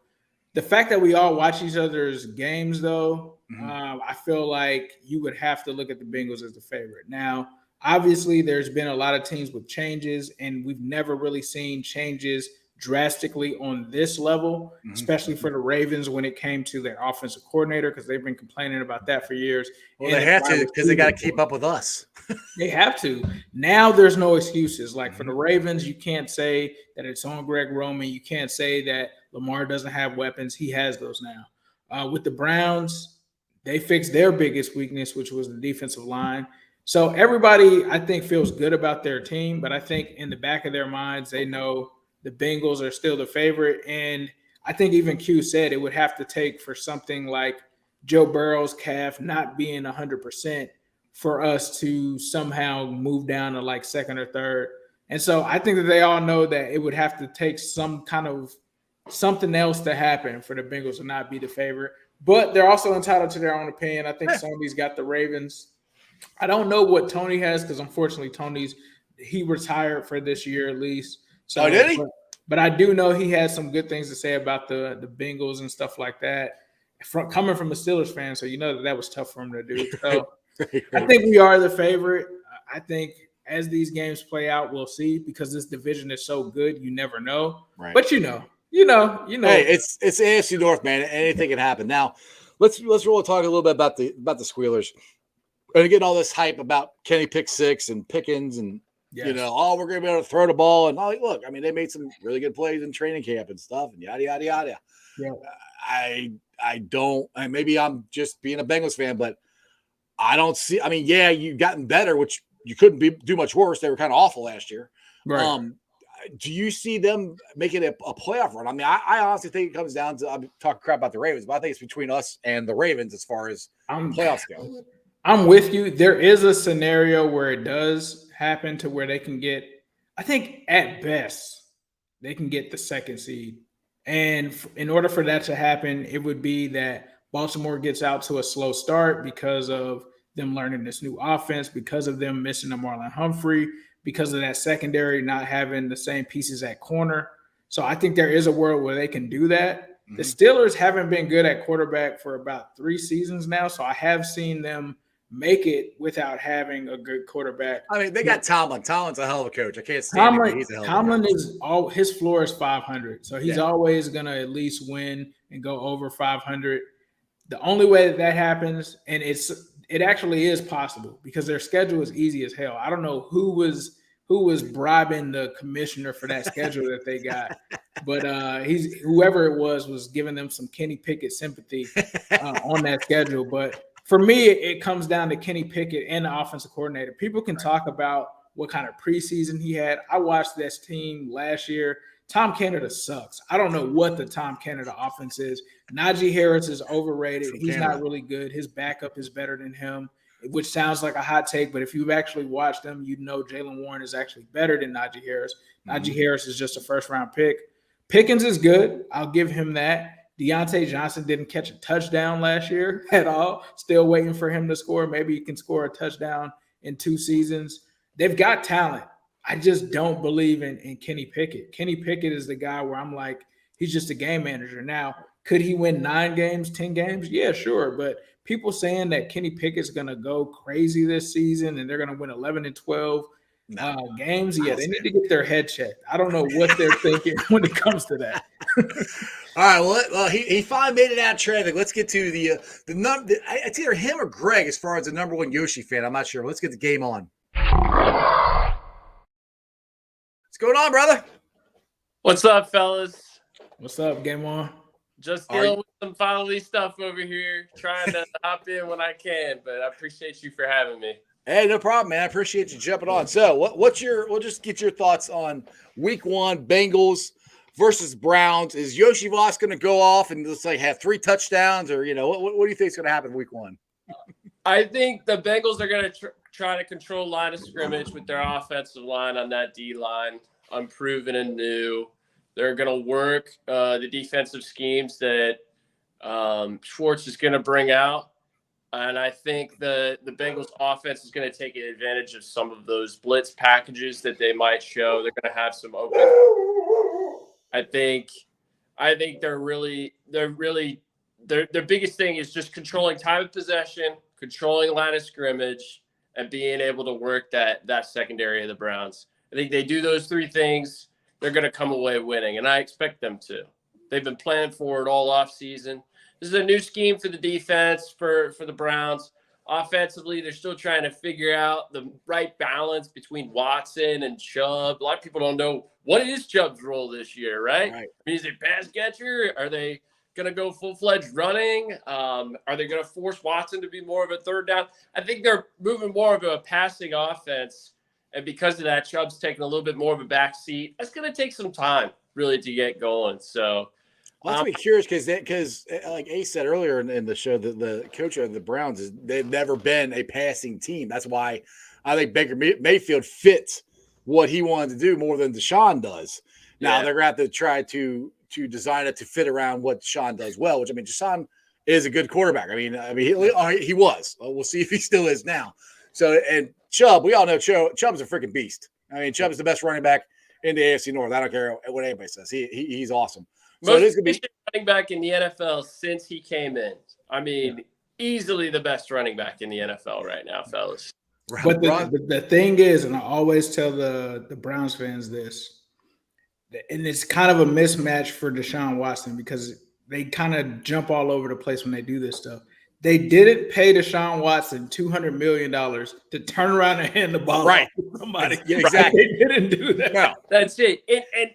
Speaker 2: the fact that we all watch each other's games, though, I feel like you would have to look at the Bengals as the favorite. Now, obviously, there's been a lot of teams with changes, and we've never really seen changes drastically on this level, especially for the Ravens when it came to their offensive coordinator, because they've been complaining about that for years.
Speaker 5: Well, they have to, because they got to keep up with us.
Speaker 2: They have to. Now there's no excuses. Like for the Ravens, you can't say that it's on Greg Roman. You can't say that Lamar doesn't have weapons. He has those now. With the Browns, they fixed their biggest weakness, which was the defensive line. So everybody, I think, feels good about their team, but I think in the back of their minds, they know the Bengals are still the favorite. And I think even Q said it would have to take for something like Joe Burrow's calf not being 100% for us to somehow move down to like second or third. And so I think that they all know that it would have to take some kind of something else to happen for the Bengals to not be the favorite. But they're also entitled to their own opinion. I think Sony's got the Ravens. I don't know what Tony has, because unfortunately he retired for this year at least. So,
Speaker 5: did he?
Speaker 2: But I do know he has some good things to say about the Bengals and stuff like that. Coming from a Steelers fan, so you know that was tough for him to do. So I think we are the favorite. I think as these games play out, we'll see, because this division is so good. You never know,
Speaker 5: right? But
Speaker 2: you know.
Speaker 5: Hey, it's AFC North, man. Anything can happen. Now, let's roll talk a little bit about the Squealers. And getting all this hype about Kenny Pick Six and Pickens and we're going to be able to throw the ball. And look, I mean, they made some really good plays in training camp and stuff and yada, yada, yada.
Speaker 2: Yeah.
Speaker 5: I don't, and maybe I'm just being a Bengals fan, but I don't see, I mean, yeah, you've gotten better, which you couldn't do much worse. They were kind of awful last year.
Speaker 2: Right.
Speaker 5: Do you see them making a playoff run? I mean, I honestly think it comes down to, I'm talking crap about the Ravens, but I think it's between us and the Ravens as far as playoffs go.
Speaker 2: I'm with you. There is a scenario where it does happen to where they can get, I think at best, they can get the second seed. And in order for that to happen, it would be that Baltimore gets out to a slow start because of them learning this new offense, because of them missing a Marlon Humphrey, because of that secondary not having the same pieces at corner. So I think there is a world where they can do that. The Steelers haven't been good at quarterback for about 3 seasons now, so I have seen them make it without having a good quarterback.
Speaker 5: I mean, they got Tomlin. Tomlin's a hell of a coach. I can't stand him. He's a hell of a
Speaker 2: Tomlin
Speaker 5: coach.
Speaker 2: is all his floor is 500, so he's always gonna at least win and go over 500. The only way that happens, and it actually is possible, because their schedule is easy as hell. I don't know who was bribing the commissioner for that schedule that they got, but whoever it was giving them some Kenny Pickett sympathy on that schedule. But for me, it comes down to Kenny Pickett and the offensive coordinator. People can talk about what kind of preseason he had. I watched this team last year. Tom Canada sucks. I don't know what the Tom Canada offense is. Najee Harris is overrated. He's not really good. His backup is better than him, which sounds like a hot take, but if you've actually watched them, you know Jaylen Warren is actually better than Najee Harris. Najee Harris is just a first-round pick. Pickens is good. I'll give him that. Deontay Johnson didn't catch a touchdown last year at all. Still waiting for him to score. Maybe he can score a touchdown in 2 seasons. They've got talent. I just don't believe in Kenny Pickett. Kenny Pickett is the guy where I'm like, he's just a game manager. Now, could he win 9 games, 10 games? Yeah, sure. But people saying that Kenny Pickett's going to go crazy this season and they're going to win 11 and 12 games, yeah, they need to get their head checked. I don't know what they're thinking when it comes to that.
Speaker 5: All right, well, he finally made it out of traffic. Let's get to the number. It's either him or Greg as far as the number one Yoshi fan. I'm not sure. Let's get the game on. What's going on, brother?
Speaker 4: What's up, fellas?
Speaker 2: What's up, Game On?
Speaker 4: Just dealing with some family stuff over here, trying to hop in when I can, but I appreciate you for having me.
Speaker 5: Hey, no problem, man. I appreciate you jumping on. So, we'll just get your thoughts on Week 1, Bengals versus Browns. Is Yoshi Voss going to go off and just like have 3 touchdowns, or what do you think is going to happen Week 1?
Speaker 4: I think the Bengals are going to try to control line of scrimmage with their offensive line on that D line, unproven and new. They're going to work the defensive schemes that Schwartz is going to bring out. And I think the Bengals offense is going to take advantage of some of those blitz packages that they might show. They're going to have some open. I think their biggest thing is just controlling time of possession, controlling line of scrimmage, and being able to work that secondary of the Browns. I think they do those 3 things, they're going to come away winning, and I expect them to. They've been planning for it all offseason. This is a new scheme for the defense for the Browns. Offensively, they're still trying to figure out the right balance between Watson and Chubb. A lot of people don't know what is Chubb's role this year, right? I mean, is it pass catcher? Are they going to go full-fledged running? Are they going to force Watson to be more of a third down? I think they're moving more of a passing offense, and because of that, Chubb's taking a little bit more of a back seat. That's going to take some time, really, to get going. So,
Speaker 5: Let's be curious because, like Ace said earlier in the show, the coach of the Browns they've never been a passing team. That's why I think Baker Mayfield fits what he wanted to do more than Deshaun does. Now they're going to have to try to design it to fit around what Deshaun does well. Which, I mean, Deshaun is a good quarterback. I mean he was. We'll see if he still is now. So, and Chubb, we all know Chubb's a freaking beast. I mean, Chubb's the best running back in the AFC North. I don't care what anybody says. He's awesome. So
Speaker 4: most
Speaker 5: it is going to be
Speaker 4: running back in the NFL since he came in. I mean, easily the best running back in the NFL right now, fellas.
Speaker 2: But the thing is, and I always tell the Browns fans this, and it's kind of a mismatch for Deshaun Watson because they kind of jump all over the place when they do this stuff. They didn't pay Deshaun Watson $200 million to turn around and hand the ball
Speaker 5: right
Speaker 2: to somebody.
Speaker 5: Yeah, exactly.
Speaker 2: They didn't do that.
Speaker 5: No.
Speaker 4: That's it.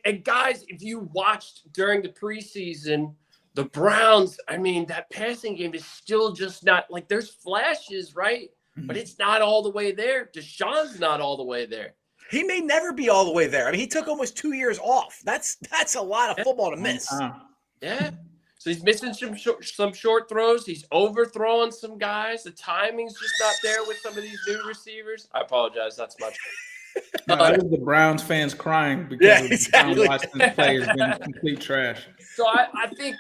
Speaker 4: And guys, if you watched during the preseason, the Browns, I mean, that passing game is still just not like there's flashes, right? Mm-hmm. But it's not all the way there. Deshaun's not all the way there.
Speaker 5: He may never be all the way there. I mean, he took almost 2 years off. That's a lot of football to miss.
Speaker 4: Yeah. So he's missing some short throws. He's overthrowing some guys. The timing's just not there with some of these new receivers. I apologize. That's much.
Speaker 2: No, that was the Browns fans crying because Deshaun Watson's play has been complete trash.
Speaker 4: So I think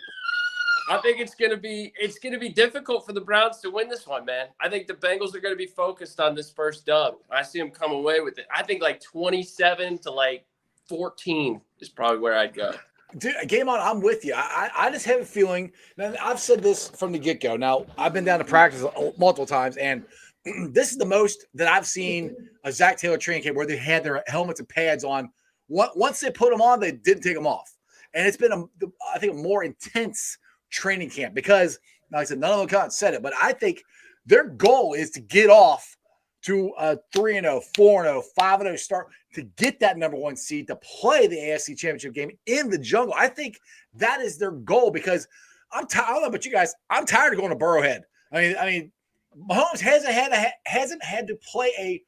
Speaker 4: it's gonna be difficult for the Browns to win this one, man. I think the Bengals are gonna be focused on this first dub. I see them come away with it. I think like 27 to 14 is probably where I'd go.
Speaker 5: Dude, Game On, I'm with you. I just have a feeling. Now, I've said this from the get-go. Now, I've been down to practice multiple times, and this is the most that I've seen a Zach Taylor training camp where they had their helmets and pads on. Once they put them on, they didn't take them off. And it's been, I think, a more intense training camp because, like I said, none of them said it, but I think their goal is to get off to a 3-0, 4-0, 5-0 start to get that number 1 seed to play the AFC Championship game in the jungle. I think that is their goal because I'm tired. I don't know about you guys. I'm tired of going to Burrowhead. I mean, Mahomes hasn't had to play a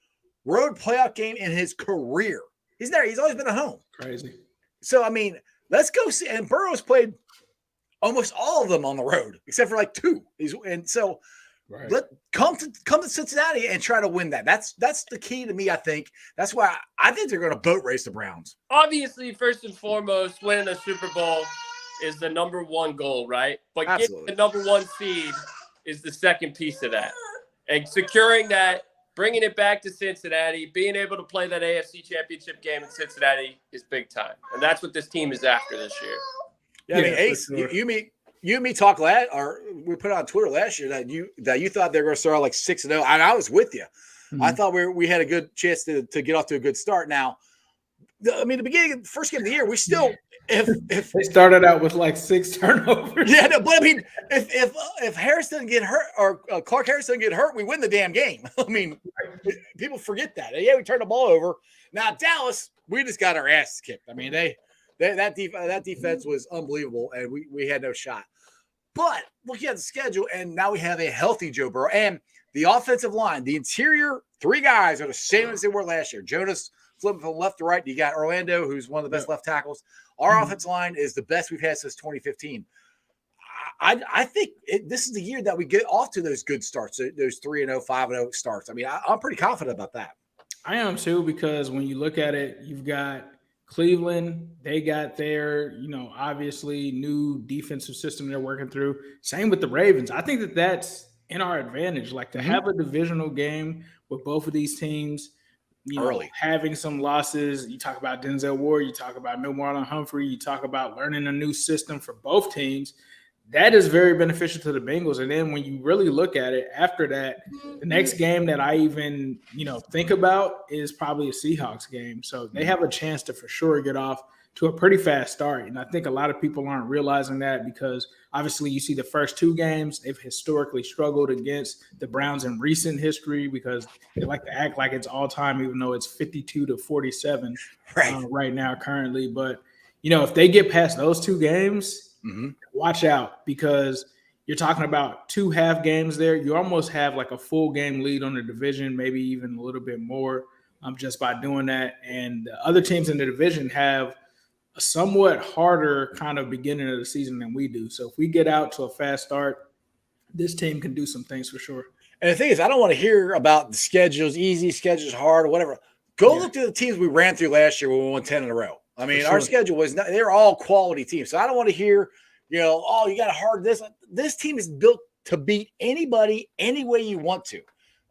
Speaker 5: road playoff game in his career. He's always been at home.
Speaker 2: Crazy.
Speaker 5: So I mean, let's go see. And Burrow's played almost all of them on the road except for 2. Right. Come to Cincinnati and try to win that. That's the key to me, I think. That's why I think they're going to boat race the Browns.
Speaker 4: Obviously, first and foremost, winning a Super Bowl is the number one goal, right? But
Speaker 5: Absolutely.
Speaker 4: getting the number one seed is the second piece of that. And securing that, bringing it back to Cincinnati, being able to play that AFC Championship game in Cincinnati is big time. And that's what this team is after this year.
Speaker 5: Yeah, I mean, Ace,
Speaker 2: sure.
Speaker 5: you and me talked we put on Twitter last year that you thought they were going to start like 6-0, and I was with you.
Speaker 2: Mm-hmm.
Speaker 5: I thought we had a good chance to get off to a good start. Now, the beginning of the first game of the year, we still if
Speaker 2: they started out with like 6 turnovers.
Speaker 5: Yeah, no, but I mean, if Harris doesn't get hurt or Clark Harris doesn't get hurt, we win the damn game. I mean, people forget that. Yeah, we turned the ball over. Now Dallas, we just got our asses kicked. I mean, that defense was unbelievable, and we had no shot. But looking at the schedule, and now we have a healthy Joe Burrow and the offensive line, the interior 3 guys are the same as they were last year. Jonas flipping from left to right. You got Orlando, who's one of the best left tackles. Our offensive line is the best we've had since 2015. I think this is the year that we get off to those good starts, those 3-0, 5-0 starts. I mean, I'm pretty confident about that.
Speaker 2: I am too, because when you look at it, you've got Cleveland. They got their, obviously new defensive system they're working through. Same with the Ravens. I think that's in our advantage, like to have a divisional game with both of these teams.
Speaker 5: Early.
Speaker 2: Having some losses. You talk about Denzel Ward, you talk about no Marlon Humphrey, you talk about learning a new system for both teams. That is very beneficial to the Bengals. And then when you really look at it, after that, the next game that I even, think about is probably a Seahawks game. So they have a chance to for sure get off to a pretty fast start. And I think a lot of people aren't realizing that, because obviously you see the first 2 games, they've historically struggled against the Browns in recent history because they like to act like it's all time, even though it's 52-47 right now currently. But, if they get past those 2 games, watch out, because you're talking about 2 half games there. You almost have like a full game lead on the division, maybe even a little bit more just by doing that. And the other teams in the division have a somewhat harder kind of beginning of the season than we do. So if we get out to a fast start, this team can do some things for sure.
Speaker 5: And the thing is, I don't want to hear about the schedules, easy schedules, hard, or whatever. Go look at the teams we ran through last year when we won 10 in a row. I mean, our schedule was not, they're all quality teams. So I don't want to hear, you got to hard this. This team is built to beat anybody any way you want to.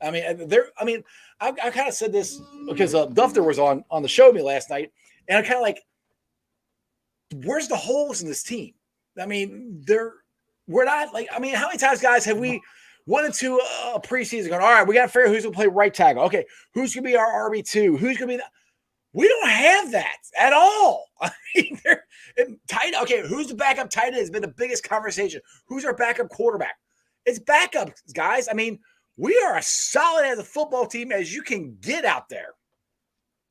Speaker 5: I mean, I kind of said this because Dufter was on the show with me last night, and I'm kind of like, where's the holes in this team? I mean, we're not like, I mean, how many times, guys, have we went into a preseason going, all right, we got to figure out who's going to play right tackle. Okay, who's going to be our RB2? Who's going to be that? We don't have that at all. I mean, tight. Okay, who's the backup tight end has been the biggest conversation. Who's our backup quarterback? It's backup, guys. I mean, we are as solid as a football team as you can get out there.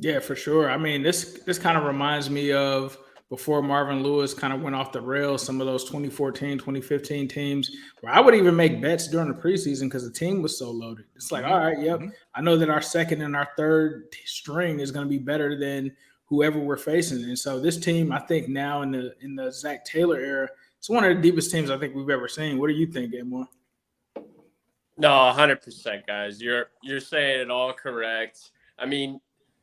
Speaker 2: Yeah, for sure. I mean, this kind of reminds me of before Marvin Lewis kind of went off the rails, some of those 2014, 2015 teams where I would even make bets during the preseason because the team was so loaded. It's like, all right, I know that our second and our third string is going to be better than whoever we're facing. And so this team, I think now in the Zach Taylor era, it's one of the deepest teams I think we've ever seen. What do you think, Edmore?
Speaker 4: No, 100%, guys. You're saying it all correct. I mean,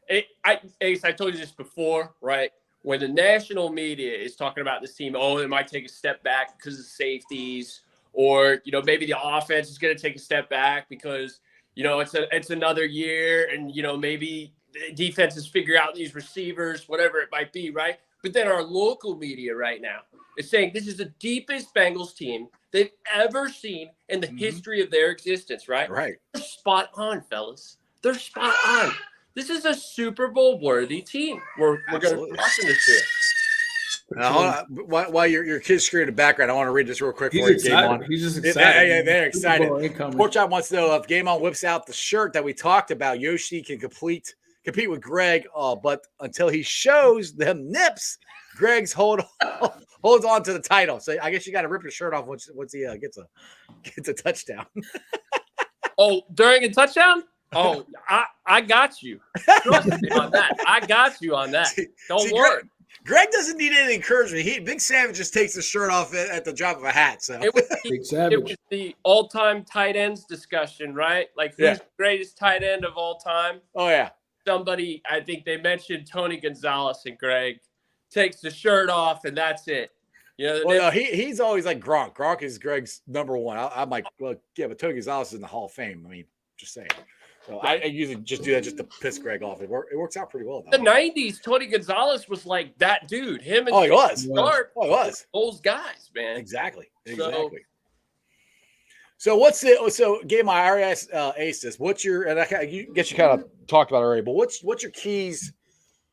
Speaker 4: Ace, I told you this before, right? When the national media is talking about this team, it might take a step back because of safeties, or, maybe the offense is going to take a step back because, it's another year, and, maybe the defenses figure out these receivers, whatever it might be, right? But then our local media right now is saying this is the deepest Bengals team they've ever seen in the history of their existence, right?
Speaker 5: Right.
Speaker 4: They're spot on, fellas. They're spot on. This is a Super Bowl worthy team. We're going to be watching this year.
Speaker 5: Hold on. While your kids screaming in the background, I want to read this real quick
Speaker 2: He's
Speaker 5: for you.
Speaker 2: excited.
Speaker 5: Game On.
Speaker 2: He's just excited.
Speaker 5: They're excited.
Speaker 2: Incoming.
Speaker 5: Porchop wants to know if Game On whips out the shirt that we talked about. Yoshi can compete with Greg, but until he shows them nips, Greg's holds on to the title. So I guess you got to rip your shirt off once he gets a touchdown.
Speaker 4: Oh, during a touchdown? Oh, I got you. Trust me on that. I got you on that. Don't worry.
Speaker 5: Greg doesn't need any encouragement. Big Savage just takes his shirt off at the drop of a hat. So
Speaker 4: it was the all-time tight ends discussion, right? Like, who's the greatest tight end of all time?
Speaker 5: Oh, yeah.
Speaker 4: Somebody, I think they mentioned Tony Gonzalez, and Greg takes the shirt off, and that's it. You know,
Speaker 5: Well, no, he's always like Gronk. Gronk is Greg's number one. I'm like, well, yeah, but Tony Gonzalez is in the Hall of Fame. I mean, just saying. So I usually just do that just to piss Greg off. It works out pretty well.
Speaker 4: The 90s, Tony Gonzalez was like that dude. Him and
Speaker 5: he was.
Speaker 4: Sharp,
Speaker 5: he was.
Speaker 4: Those guys, man.
Speaker 5: Exactly. So what's it? So game I already asked Ace this. What's your? And I guess you kind of talked about it already. But what's your keys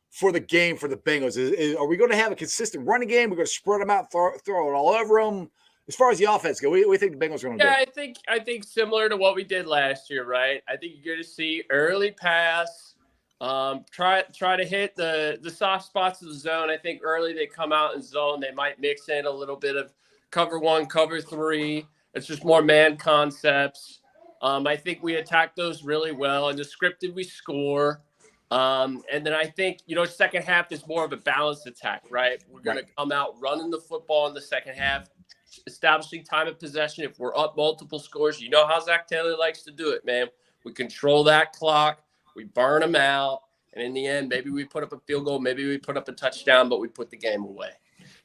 Speaker 5: for the game for the Bengals? Are we going to have a consistent running game? We're going to spread them out, throw it all over them. As far as the offense go, we think the Bengals are going to do.
Speaker 4: Yeah, I think similar to what we did last year, right? I think you're going to see early pass, try to hit the soft spots of the zone. I think early they come out in zone. They might mix in a little bit of cover 1, cover 3. It's just more man concepts. I think we attack those really well, and the scripted we score. And then I think, second half is more of a balanced attack, right? We're going to come out running the football in the second half, establishing time of possession. If we're up multiple scores, you know how Zach Taylor likes to do it, man. We control that clock. We burn them out. And in the end, maybe we put up a field goal, maybe we put up a touchdown, but we put the game away.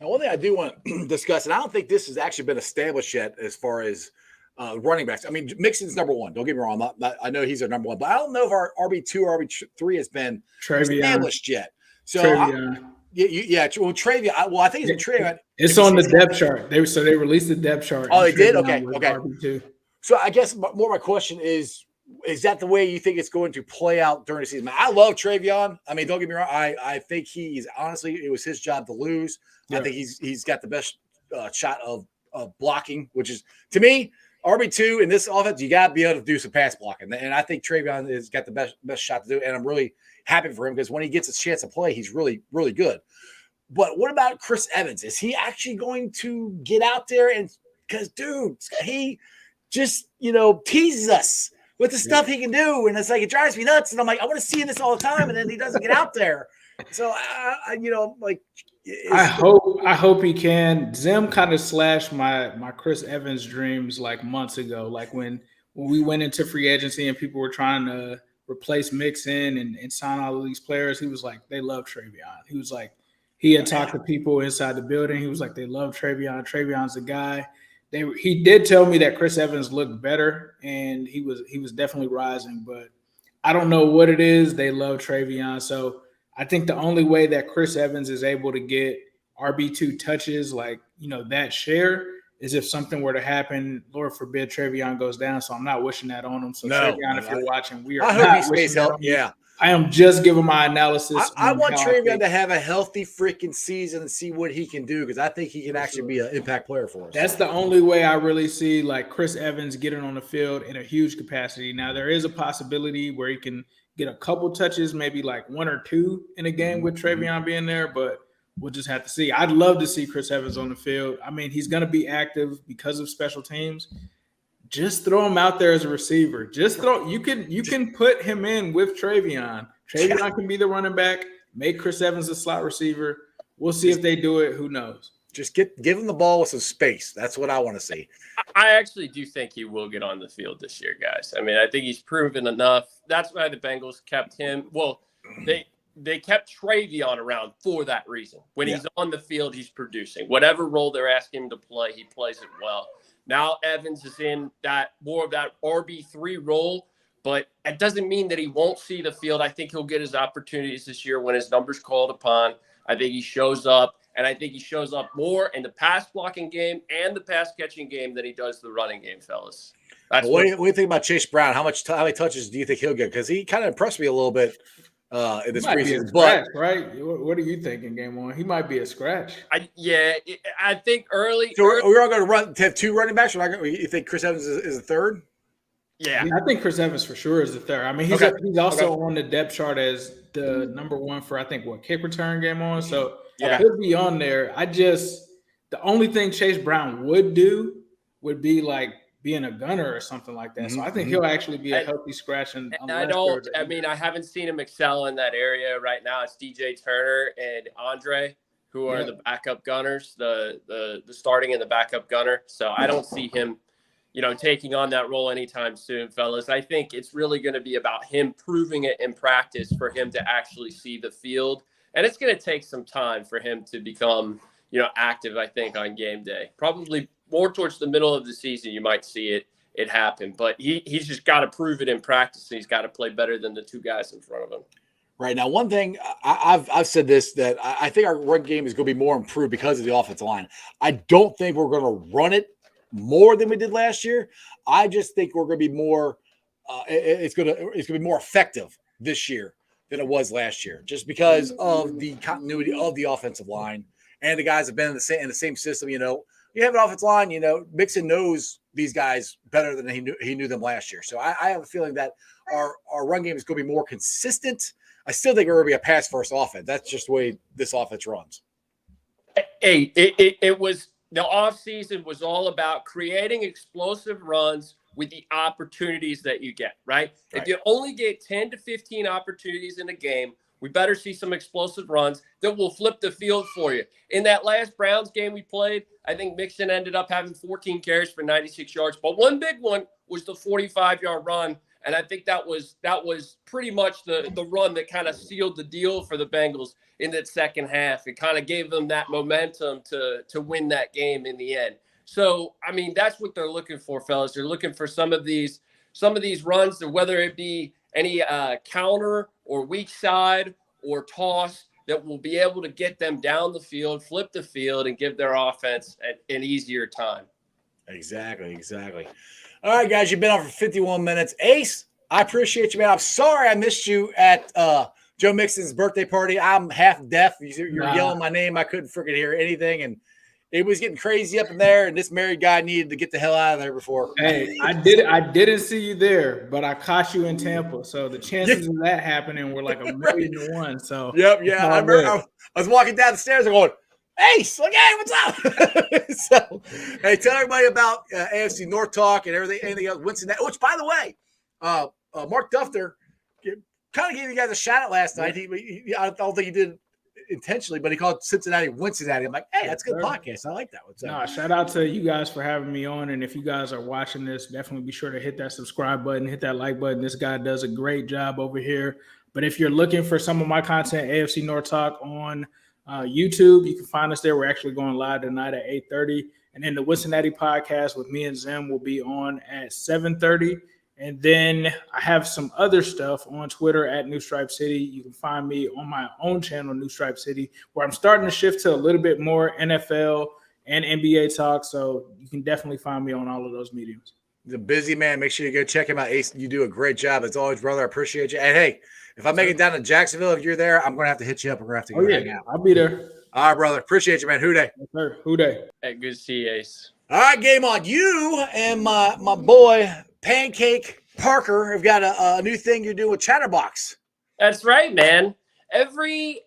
Speaker 5: Now, one thing I do want to discuss, and I don't think this has actually been established yet as far as running backs. I mean, Mixon's number one. Don't get me wrong. I know he's our number one, but I don't know if our RB2 or RB3 has been established yet. So, Well, Travion. Well, I think it's Travion.
Speaker 2: It's on the depth chart. They released the depth chart.
Speaker 5: Oh, they did? Okay.
Speaker 2: RB2.
Speaker 5: So I guess more my question is that the way you think it's going to play out during the season? I love Travion. I mean, don't get me wrong. I think he's honestly, it was his job to lose. Yeah. I think he's got the best shot of blocking, which is, to me, RB2 in this offense, you got to be able to do some pass blocking. And I think Travion has got the best shot to do it. And I'm really happy for him because when he gets a chance to play, he's really, really good. But what about Chris Evans? Is he actually going to get out there? And because, dude, he just, teases us with the stuff he can do. And it's like, it drives me nuts. And I'm like, I want to see this all the time. And then he doesn't get out there. So, I
Speaker 2: hope he can. Zim kind of slashed my Chris Evans dreams like months ago. Like when we went into free agency and people were trying to replace Mixon and sign all of these players, he was like, they love Travion. He was like, he had talked to people inside the building. He was like, they love Travion. Travion's the guy. He did tell me that Chris Evans looked better, and he was definitely rising. But I don't know what it is. They love Travion. So I think the only way that Chris Evans is able to get RB2 touches, like, that share, is if something were to happen. Lord forbid Travion goes down. So I'm not wishing that on him. So Travion, if you're watching,
Speaker 5: I hope he stays healthy. Yeah.
Speaker 2: I am just giving my analysis.
Speaker 5: I want Travion to have a healthy freaking season and see what he can do, because I think he can actually be an impact player for us.
Speaker 2: That's the only way I really see like Chris Evans getting on the field in a huge capacity. Now, there is a possibility where he can get a couple touches, maybe like 1 or 2 in a game with Travion being there, but we'll just have to see. I'd love to see Chris Evans on the field. I mean, he's going to be active because of special teams. Just throw him out there as a receiver. You can put him in with Travion. Travion can be the running back. Make Chris Evans a slot receiver. We'll see if they do it. Who knows?
Speaker 5: Just give him the ball with some space. That's what I want to see.
Speaker 4: I actually do think he will get on the field this year, guys. I mean, I think he's proven enough. That's why the Bengals kept him. Well, they kept Travion around for that reason. When he's on the field, he's producing. Whatever role they're asking him to play, he plays it well. Now Evans is in that more of that RB3 role, but it doesn't mean that he won't see the field. I think he'll get his opportunities this year when his number's called upon. I think he shows up, and I think he shows up more in the pass blocking game and the pass catching game than he does the running game, fellas.
Speaker 5: What do you think about Chase Brown? How many touches do you think he'll get? Because he kind of impressed me a little bit in this preseason.
Speaker 2: But right, what are you thinking, game one? He might be a scratch.
Speaker 4: I think early.
Speaker 5: So we're all going to have 2 running backs. You think Chris Evans is a third?
Speaker 4: Yeah,
Speaker 2: I think Chris Evans for sure is the third. I mean, he's also on the depth chart as the number 1 for kick return game on. So he'll be on there. The only thing Chase Brown would do would be like being a gunner or something like that. So I think he'll actually be a healthy scratch. And
Speaker 4: I haven't seen him excel in that area right now. It's DJ Turner and Andre who are the backup gunners, the starting and the backup gunner. So I don't see him, taking on that role anytime soon, fellas. I think it's really going to be about him proving it in practice for him to actually see the field. And it's going to take some time for him to become, active, I think, on game day. Probably more towards the middle of the season, you might see it happen. But he's just got to prove it in practice, and he's got to play better than the two guys in front of him.
Speaker 5: Right now, one thing I've said this, that I think our run game is going to be more improved because of the offensive line. I don't think we're going to run it more than we did last year. I just think we're going to be more. It's going to be more effective this year than it was last year, just because of the continuity of the offensive line and the guys have been in the same system. You have an offensive line. Mixon knows these guys better than he knew them last year. So I have a feeling that our run game is going to be more consistent. I still think we're going to be a pass-first offense. That's just the way this offense runs.
Speaker 4: Hey, it was the offseason was all about creating explosive runs with the opportunities that you get, right? If you only get 10 to 15 opportunities in a game, we better see some explosive runs that will flip the field for you. In that last Browns game we played, I think Mixon ended up having 14 carries for 96 yards. But one big one was the 45-yard run. And I think that was pretty much the run that kind of sealed the deal for the Bengals in that second half. It kind of gave them that momentum to win that game in the end. So, I mean, that's what they're looking for, fellas. They're looking for some of these runs, whether it be any counter or weak side or toss, that will be able to get them down the field, flip the field, and give their offense an easier time.
Speaker 5: Exactly. All right, guys, you've been on for 51 minutes. Ace, I appreciate you, man. I'm sorry I missed you at Joe Mixon's birthday party. I'm half deaf. You're yelling my name. I couldn't freaking hear anything, and it was getting crazy up in there, and this married guy needed to get the hell out of there before.
Speaker 2: Hey, I didn't see you there, but I caught you in Tampa. So the chances of that happening were like 1,000,000 to 1. So
Speaker 5: yeah. I remember I was walking down the stairs and going, Ace, like, hey, what's up? So, hey, tell everybody about AFC North talk and anything else. Winston, which, by the way, Mark Duffner kind of gave you guys a shout out last night. I don't think he did intentionally, but he called Cincinnati Winston-Cincinnati. I'm like, hey, that's a good podcast. I like that one. So.
Speaker 2: No, shout out to you guys for having me on. And if you guys are watching this, definitely be sure to hit that subscribe button, hit that like button. This guy does a great job over here. But if you're looking for some of my content, AFC North Talk on YouTube, you can find us there. We're actually going live tonight at 8:30. And then the Cincinnati podcast with me and Zim will be on at 7:30. And then I have some other stuff on Twitter at New Stripe City. You can find me on my own channel, New Stripe City, where I'm starting to shift to a little bit more NFL and NBA talk. So you can definitely find me on all of those mediums.
Speaker 5: He's a busy man. Make sure you go check him out. Ace, you do a great job. As always, brother. I appreciate you. And hey, if I make it down to Jacksonville, if you're there, I'm going to have to hit you up. We're going to have to go hang out.
Speaker 2: I'll be there.
Speaker 5: All right, brother. Appreciate you, man. Who day?
Speaker 2: Yes, sir. Who day?
Speaker 4: Hey, good to see you, Ace.
Speaker 5: All right, game on. You and my boy, Pancake Parker, have got a new thing you're doing with Chatterbox.
Speaker 4: That's right, man. Every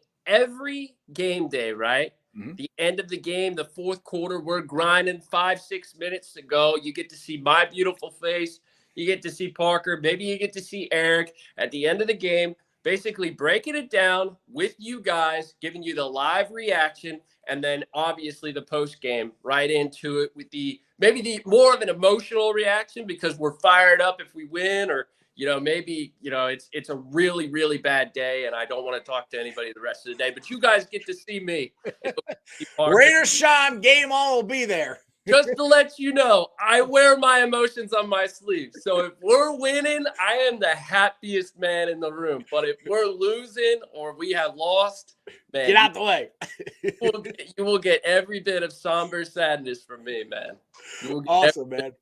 Speaker 4: game day, right?
Speaker 5: Mm-hmm.
Speaker 4: The end of the game, the fourth quarter, we're grinding 5-6 minutes to go. You get to see my beautiful face. You get to see Parker. Maybe you get to see Eric at the end of the game, basically breaking it down with you guys, giving you the live reaction, and then obviously the post game right into it with maybe the more of an emotional reaction because we're fired up if we win, or maybe it's a really, really bad day and I don't want to talk to anybody the rest of the day. But you guys get to see me.
Speaker 5: Raiders shine, game on will be there.
Speaker 4: Just to let you know, I wear my emotions on my sleeve. So if we're winning, I am the happiest man in the room. But if we're losing or we have lost, man,
Speaker 5: get out the way.
Speaker 4: You will get every bit of somber sadness from me, man.
Speaker 5: Awesome, man.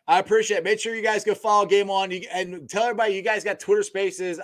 Speaker 5: I appreciate it. Make sure you guys go follow Game On and tell everybody you guys got Twitter Spaces.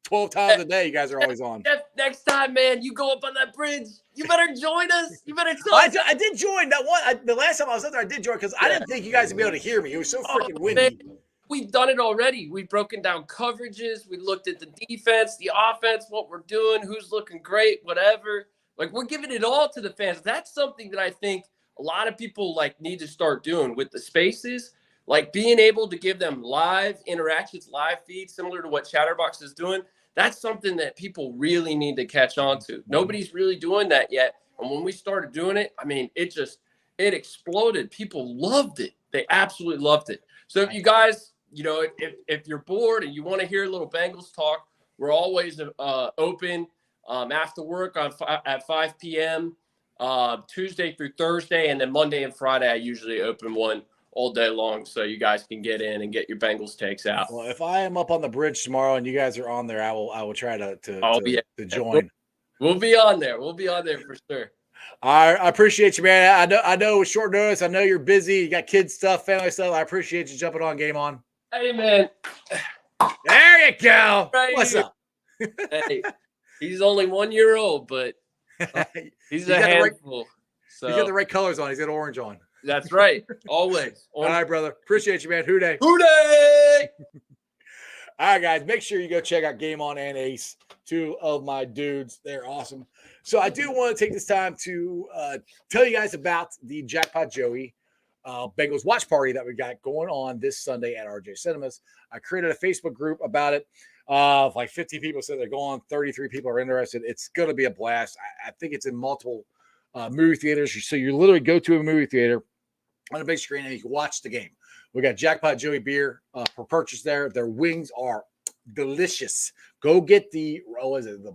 Speaker 5: 12 times a day. You guys are always on.
Speaker 4: Next time, man, you go up on that bridge. You better join us. You better talk.
Speaker 5: I did join that one. The last time I was up there, I did join because I didn't think you guys would be able to hear me. It was so freaking windy.
Speaker 4: Man, we've done it already. We've broken down coverages. We looked at the defense, the offense, what we're doing, who's looking great, whatever. Like, we're giving it all to the fans. That's something that I think a lot of people need to start doing with the spaces, like being able to give them live interactions, live feeds, similar to what Chatterbox is doing. That's something that people really need to catch on to. Nobody's really doing that yet. And when we started doing it, I mean, it exploded. People loved it. They absolutely loved it. So if you guys, if you're bored and you want to hear a little Bengals talk, we're always open after work at 5 p.m. Tuesday through Thursday, and then Monday and Friday I usually open one all day long, so you guys can get in and get your Bengals takes out.
Speaker 5: Well, if I am up on the bridge tomorrow and you guys are on there, I will try to join.
Speaker 4: We'll be on there. We'll be on there for sure.
Speaker 5: I appreciate you, man. I know it's short notice. I know you're busy. You got kids stuff, family stuff. I appreciate you jumping on Game On.
Speaker 4: Hey, man.
Speaker 5: There you go.
Speaker 4: Right.
Speaker 5: What's up?
Speaker 4: Hey, he's only 1 year old, but he's a handful.
Speaker 5: So he's got the right colors on. He's got orange on.
Speaker 4: That's right. Always.
Speaker 5: All right, brother. Appreciate you, man. Hooday.
Speaker 4: Hooday!
Speaker 5: All right, guys. Make sure you go check out Game On and Ace, two of my dudes. They're awesome. So I do want to take this time to tell you guys about the Jackpot Joey Bengals watch party that we got going on this Sunday at RJ Cinemas. I created a Facebook group about it. Like 50 people said they're going. 33 people are interested. It's going to be a blast. I think it's in multiple movie theaters. So you literally go to a movie theater on a big screen and you can watch the game. We got Jackpot Joey beer for purchase there. Their wings are delicious. Go get the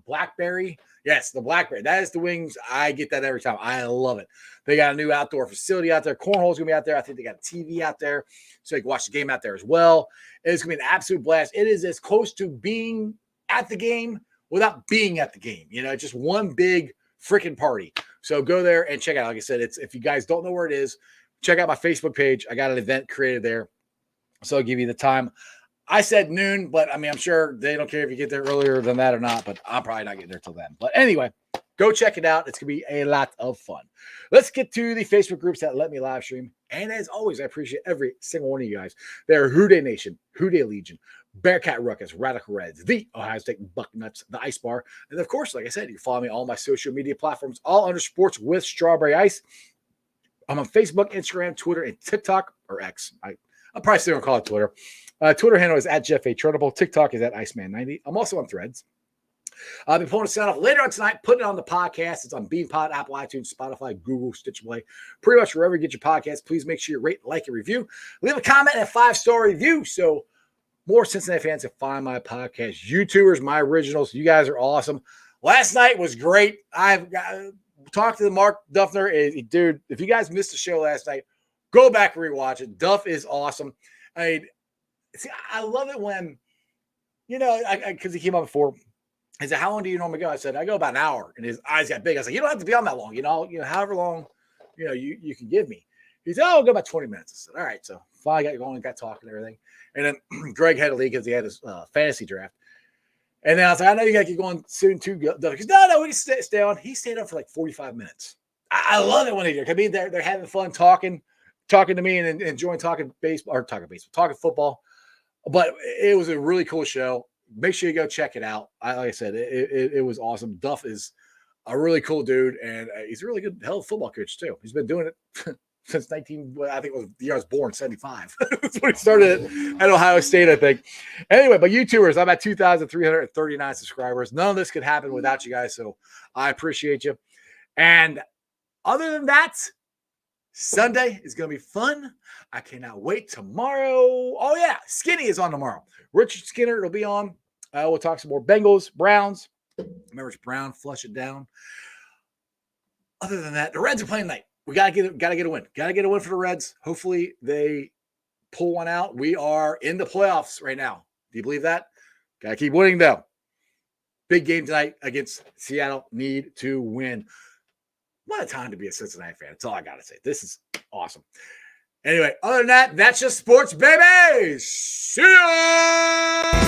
Speaker 5: blackberry? Yes, the blackberry. That is the wings. I get that every time. I love it. They got a new outdoor facility out there. Cornhole's gonna be out there. I think they got a TV out there, so you can watch the game out there as well. It's gonna be an absolute blast. It is as close to being at the game without being at the game. You know, just one big freaking party. So go there and check it out. Like I said, if you guys don't know where it is, check out my Facebook page. I got an event created there, so I'll give you the time. I said noon, but I mean, I'm sure they don't care if you get there earlier than that or not, but I'm probably not getting there till then. But anyway, go check it out. It's going to be a lot of fun. Let's get to the Facebook groups that let me live stream. And as always, I appreciate every single one of you guys. They're Houday Nation, Houday Legion, Bearcat Ruckus, Radical Reds, the Ohio State Bucknuts, the Ice Bar. And of course, like I said, you follow me on all my social media platforms, all under Sports with Strawberry Ice. I'm on Facebook, Instagram, Twitter, and TikTok, or X. I'm probably still going to call it Twitter. Twitter handle is at Jeff A. Treadable. TikTok is at Iceman90. I'm also on Threads. I'll be pulling a sound off later on tonight, putting it on the podcast. It's on BeanPod, Apple, iTunes, Spotify, Google, Stitcher Play. Pretty much wherever you get your podcast. Please make sure you rate, like, and review. Leave a comment and a 5-star review so more Cincinnati fans can find my podcast. YouTubers, my originals, you guys are awesome. Last night was great. I've talked to Mark Duffner. Dude, if you guys missed the show last night, go back and rewatch it. Duff is awesome. I love it when, you know, because he came up before. He said, how long do you normally go? I said, I go about an hour. And his eyes got big. I was like, you don't have to be on that long, you know, however long, you can give me. He said, I'll go about 20 minutes. I said, all right. So finally got going and got talking and everything. And then Greg had a lead because he had his fantasy draft. And then I was like, I know you got to get going soon too. Because no, we can stay on. He stayed up for like 45 minutes. I love it when they do. I mean, they're having fun talking to me and enjoying talking football. But it was a really cool show. Make sure you go check it out. Like I said, it was awesome. Duff is a really cool dude, and he's a really good hell of a football coach too. He's been doing it since I think it was the year I was born, 75. That's when he started at Ohio State, I think. Anyway, but YouTubers, I'm at 2,339 subscribers. None of this could happen without you guys, so I appreciate you. And other than that, Sunday is going to be fun. I cannot wait tomorrow. Oh, yeah. Skinny is on tomorrow. Richard Skinner will be on. We'll talk some more Bengals, Browns. Remember, it's Brown. Flush it down. Other than that, the Reds are playing tonight. We got to get a win. Got to get a win for the Reds. Hopefully, they pull one out. We are in the playoffs right now. Do you believe that? Got to keep winning, though. Big game tonight against Seattle. Need to win. What a time to be a Cincinnati fan. That's all I got to say. This is awesome. Anyway, other than that, that's just sports, baby. See ya!